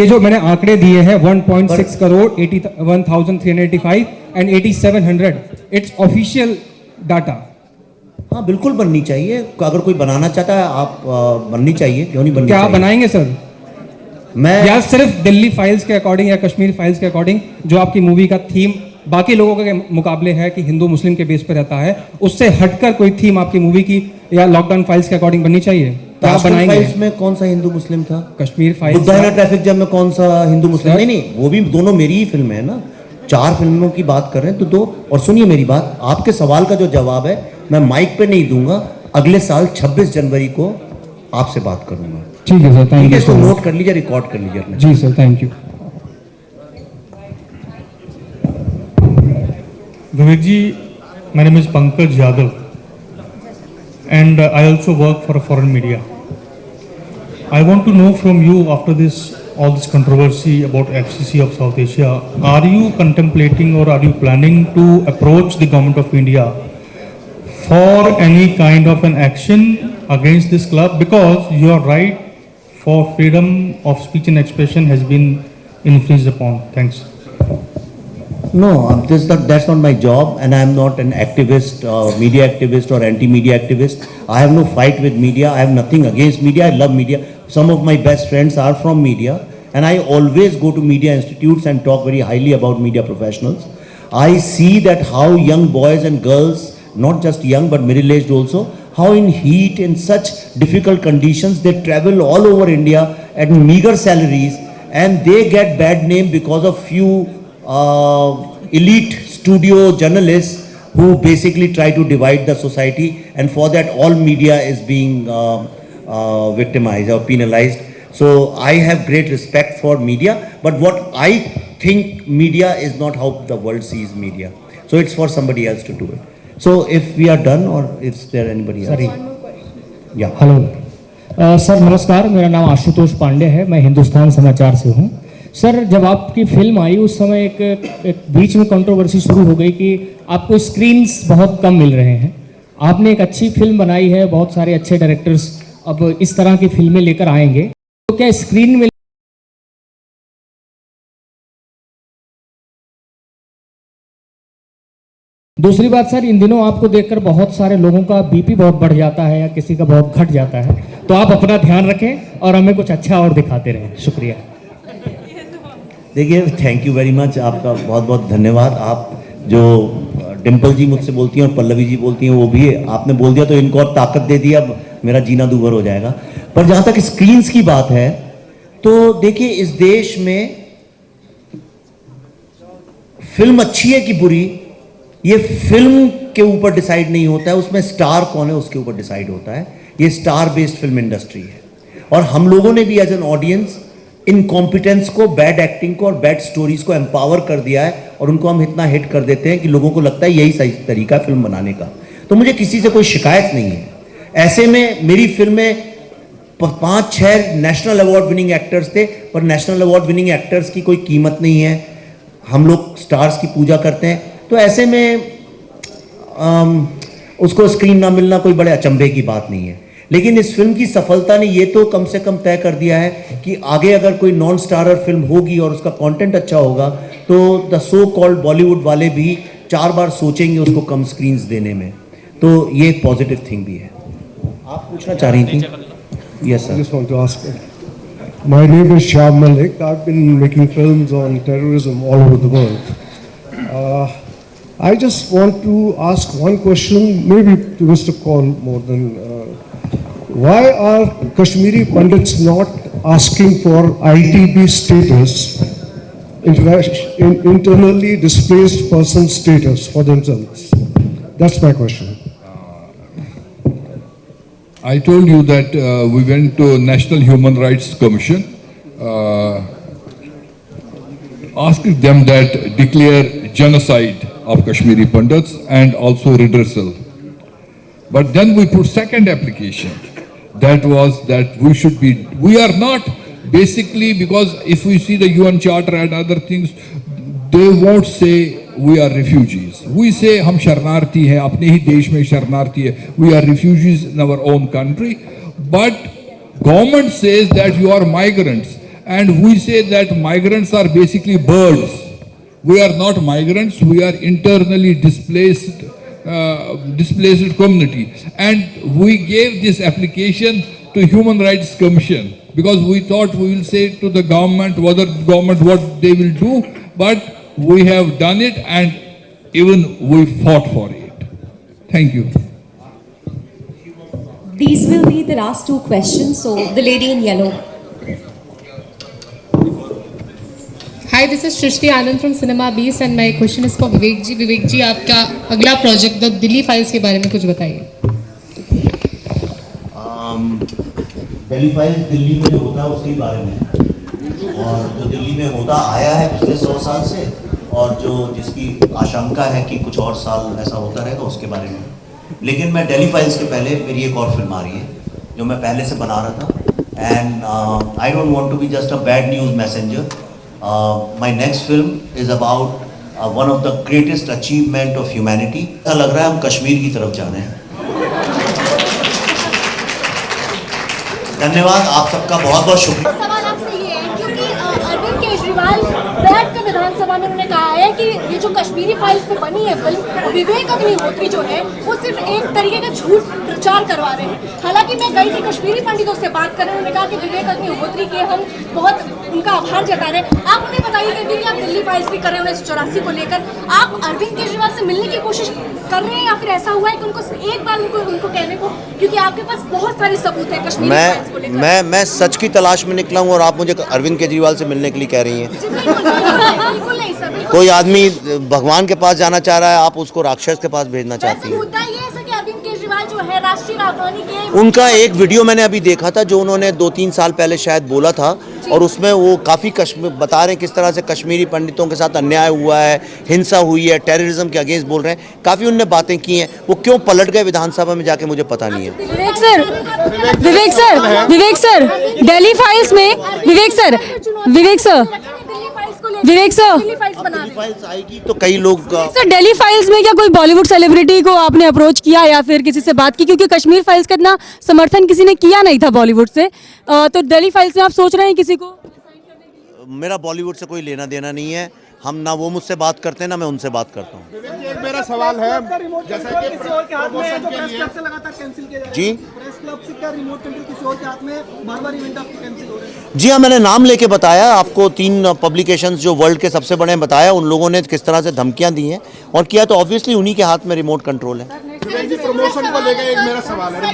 जो मैंने आंकड़े दिए हैं, 1.6 crore, 81,385 and 8700, it's official data. हाँ, बिल्कुल बननी चाहिए। अगर कोई बनाना चाहता है, आप बननी चाहिए, क्यों नहीं बननी क्या चाहिए? आप बनाएंगे सर? मैं या सिर्फ दिल्ली फाइल्स के अकॉर्डिंग या कश्मीर फाइल्स के अकॉर्डिंग, जो आपकी मूवी का थीम बाकी लोगों के मुकाबले है कि हिंदू मुस्लिम के बेस पर रहता है, उससे हटकर कोई थीम आपकी मूवी की या लॉकडाउन फाइल्स के अकॉर्डिंग बननी चाहिए? क्या आप बनाएंगे? फाइल्स में कौन सा हिंदू मुस्लिम था? कश्मीर फाइल्स, बुद्धाना ट्रैफिक जब में कौन सा हिंदू मुस्लिम? नहीं, वो भी दोनों मेरी ही फिल्म है ना। 4 फिल्मों की बात कर रहे हैं तो 2। और सुनिए मेरी बात, आपके सवाल का जो जवाब है मैं माइक पे नहीं दूंगा, अगले साल 26 जनवरी को आपसे बात करूंगा। ठीक है सर, थैंक यू। इसको नोट कर लीजिए, रिकॉर्ड कर लीजिए अपने। जी sir, thank you. Vivek ji, my name is Pankaj Yadav, and I also work for a foreign media. I want to know from you, after all this controversy about FCC of South Asia, are you contemplating or are you planning to approach the government of India for any kind of an action against this club? Because your right for freedom of speech and expression has been infringed upon. Thanks. No, that's not my job, and I am not an activist, media activist or anti-media activist. I have no fight with media. I have nothing against media. I love media. Some of my best friends are from media, and I always go to media institutes and talk very highly about media professionals. I see that how young boys and girls, not just young but middle-aged also, how in heat, in such difficult conditions, they travel all over India at meager salaries, and they get bad name because of few elite studio journalists who basically try to divide the society, and for that all media is being victimized or penalized. So I have great respect for media, but what I think media is not how the world sees media. So it's for somebody else to do it. So if we are done, or is there anybody else? Sorry. Yeah. Hello sir, नमस्कार। मेरा नाम आशुतोष पांडे है, मैं हिंदुस्तान समाचार से हूँ। Sir, जब आपकी फिल्म आई उस समय एक बीच में कंट्रोवर्सी शुरू हो गई कि आपको स्क्रीन्स बहुत कम मिल रहे हैं। आपने एक अच्छी फिल्म बनाई है, बहुत सारे अच्छे डायरेक्टर्स अब इस तरह की फिल्में लेकर आएंगे, तो क्या स्क्रीन में दूसरी बात सर, इन दिनों आपको देखकर बहुत सारे लोगों का बीपी बहुत बढ़ जाता है या किसी का बहुत घट जाता है, तो आप अपना ध्यान रखें और हमें कुछ अच्छा और दिखाते रहें। शुक्रिया। देखिए, थैंक यू वेरी मच, आपका बहुत बहुत धन्यवाद। आप जो डिम्पल जी मुझसे बोलती हैं और पल्लवी जी बोलती हैं, वो भी आपने बोल दिया तो इनको और ताकत दे दी, अब मेरा जीना दूभर हो जाएगा। पर जहाँ तक स्क्रीन्स की बात है, तो देखिए इस देश में फिल्म अच्छी है कि बुरी, ये फिल्म के ऊपर डिसाइड नहीं होता है, उसमें स्टार कौन है उसके ऊपर डिसाइड होता है। ये स्टार बेस्ड फिल्म इंडस्ट्री है और हम लोगों ने भी एज एन ऑडियंस इनकॉम्पिटेंस को, बैड एक्टिंग को और बैड स्टोरीज को एम्पावर कर दिया है और उनको हम इतना हिट कर देते हैं कि लोगों को लगता है यही सही तरीका है फिल्म बनाने का। तो मुझे किसी से कोई शिकायत नहीं है। ऐसे में मेरी फिल्म में 5-6 नेशनल अवार्ड विनिंग एक्टर्स थे, पर नेशनल अवार्ड विनिंग एक्टर्स की कोई कीमत नहीं है। हम लोग स्टार्स की पूजा करते हैं, तो ऐसे में उसको स्क्रीन ना मिलना कोई बड़े अचंभे की बात नहीं है। लेकिन इस फिल्म की सफलता ने ये तो कम से कम तय कर दिया है कि आगे अगर कोई नॉन स्टारर फिल्म होगी और उसका कंटेंट अच्छा होगा, तो द सो कॉल्ड बॉलीवुड वाले भी 4 बार सोचेंगे उसको कम स्क्रीन्स देने में। तो ये एक पॉजिटिव थिंग भी है। आप पूछना चाह रही थी? Yes sir. I just want to ask. My name is Shyam Malik. I've been making films on terrorism all over the world. I just want to ask one question, maybe to Mr. Kaul more than. Why are Kashmiri Pandits not asking for ITB status, internally displaced person status for themselves? That's my question. I told you that we went to National Human Rights Commission, asking them that declare genocide of Kashmiri Pandits and also redressal. But then we put second application. That was that we are not basically, because if we see the UN Charter and other things, they won't say we are refugees. We say हम शरणार्थी हैं, अपने ही देश में शरणार्थी है. We are refugees in our own country. But government says that you are migrants, and we say that migrants are basically birds. We are not migrants. We are internally displaced community, and we gave this application to Human Rights Commission because we thought we will say to the government what they will do, but we have done it and even we fought for it. Thank you. These will be the last 2 questions. So the lady in yellow. Hi, this is Shrishti Anand from Cinema Beast and my question is for Vivek ji. Vivek ji, आपका अगला project the Delhi files के बारे में कुछ बताइए। Delhi files Delhi में जो होता है उसके बारे में, और जो दिल्ली में होता आया है पिछले 100 साल से, और जो जिसकी आशंका है कि कुछ और साल ऐसा होता रहेगा उसके बारे में। लेकिन मैं दिल्ली फाइल्स के पहले मेरी एक और फिल्म आ रही है जो मैं पहले से बना रहा था, and I don't want to be just a bad news messenger. My next film is about one of the greatest achievement of humanity. ऐसा लग रहा है हम कश्मीर की तरफ जा रहे हैं. धन्यवाद, आप सबका बहुत बहुत शुक्रिया. सवाल आपसे ये है क्योंकि अरविंद केजरीवाल बैठ कर विधानसभा में उन्होंने कहा है कि ये जो कश्मीरी फाइल्स पे बनी है फिल्म, विवेक अग्निहोत्री जो है वो सिर्फ एक तरीके का झूठ प्रचार करवा रहे हैं. हालांकि मैं गई थी कश्मीरी पंडितों से बात कर रहे हैं, उन्होंने कहा कि विवेक अग्निहोत्री के हम बहुत उनका आभार जता रहे हैं. आप उन्हें बताइए कि आप दिल्ली फाइल्स भी कर रहे हैं 1984 को लेकर, आप अरविंद केजरीवाल से मिलने की कोशिश कर रहे हैं या फिर ऐसा हुआ है कि उनको एक बार उनको कहने को, क्योंकि आपके पास बहुत सारे सबूत है कश्मीरी फाइल्स को लेकर. मैं सच की तलाश में निकला हूँ और आप मुझे अरविंद केजरीवाल से मिलने के लिए कह रही हैं. बिल्कुल नहीं सर, बिल्कुल. कोई आदमी भगवान के पास जाना चाह रहा है, आप उसको राक्षस के पास भेजना चाहती हैं. मुद्दा ये है कि अरविंद केजरीवाल जो है राष्ट्रीय राजधानी के, उनका एक वीडियो मैंने अभी देखा था जो उन्होंने 2-3 साल पहले शायद बोला था, और उसमें वो काफ़ी बता रहे हैं किस तरह से कश्मीरी पंडितों के साथ अन्याय हुआ है, हिंसा हुई है, टेररिज्म के अगेंस्ट बोल रहे हैं. काफ़ी उनने बातें की हैं. वो क्यों पलट गए विधानसभा में जाके मुझे पता नहीं है. विवेक सर दिल्ली फाइल्स में विवेक सर फाइल्स आएगी तो कई लोग सर दिल्ली फाइल्स में क्या कोई बॉलीवुड सेलिब्रिटी को आपने अप्रोच किया या फिर किसी से बात की, क्योंकि कश्मीर फाइल्स का इतना समर्थन किसी ने किया नहीं था बॉलीवुड से, तो दिल्ली फाइल्स में आप सोच रहे हैं किसी को? मेरा बॉलीवुड से कोई लेना देना नहीं है. हम ना वो मुझसे बात करते हैं ना मैं उनसे बात करता हूँ। एक मेरा सवाल है, जैसा कि किसी और के हाथ में है जो प्रेस क्लब से लगातार कैंसिल किया जा रहा है। जी प्रेस क्लब से क्या रिमोट कंट्रोल किसी और के हाथ में बार-बार इवेंट आपके कैंसिल हो रहे हैं? जी हाँ, मैंने नाम लेके बताया आपको, 3 पब्लिकेशंस जो वर्ल्ड के सबसे बड़े हैं बताया, उन लोगों ने किस तरह से धमकियां दी हैं और किया, तो ऑब्वियसली उन्हीं के हाथ में रिमोट कंट्रोल है। प्रमोशन को लेकर एक मेरा सवाल है, तो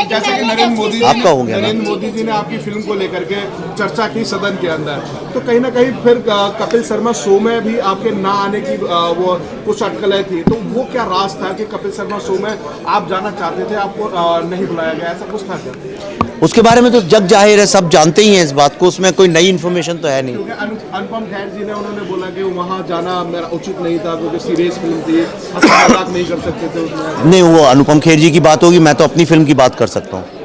जैसे कि आपका हो गया नरेंद्र मोदी जी ने आपकी फिल्म को लेकर के चर्चा की सदन के अंदर, तो कहीं ना कहीं फिर कपिल शर्मा शो में भी आपके ना आने की वो कुछ अटकलें थी, तो वो क्या राज था कि कपिल शर्मा शो में आप जाना चाहते थे, आपको नहीं बुलाया गया, ऐसा कुछ था क्या? उसके बारे में तो जग जाहिर है, सब जानते ही हैं इस बात को, उसमें कोई नई इन्फॉर्मेशन तो है नहीं। अनुपम खेर जी ने उन्होंने बोला कि वहाँ जाना मेरा उचित नहीं था क्योंकि सीरियस फिल्म थी, मजाक नहीं कर सकते थे उसमें। नहीं, वो अनुपम खेर जी की बात होगी, मैं तो अपनी फिल्म की बात कर सकता हूँ।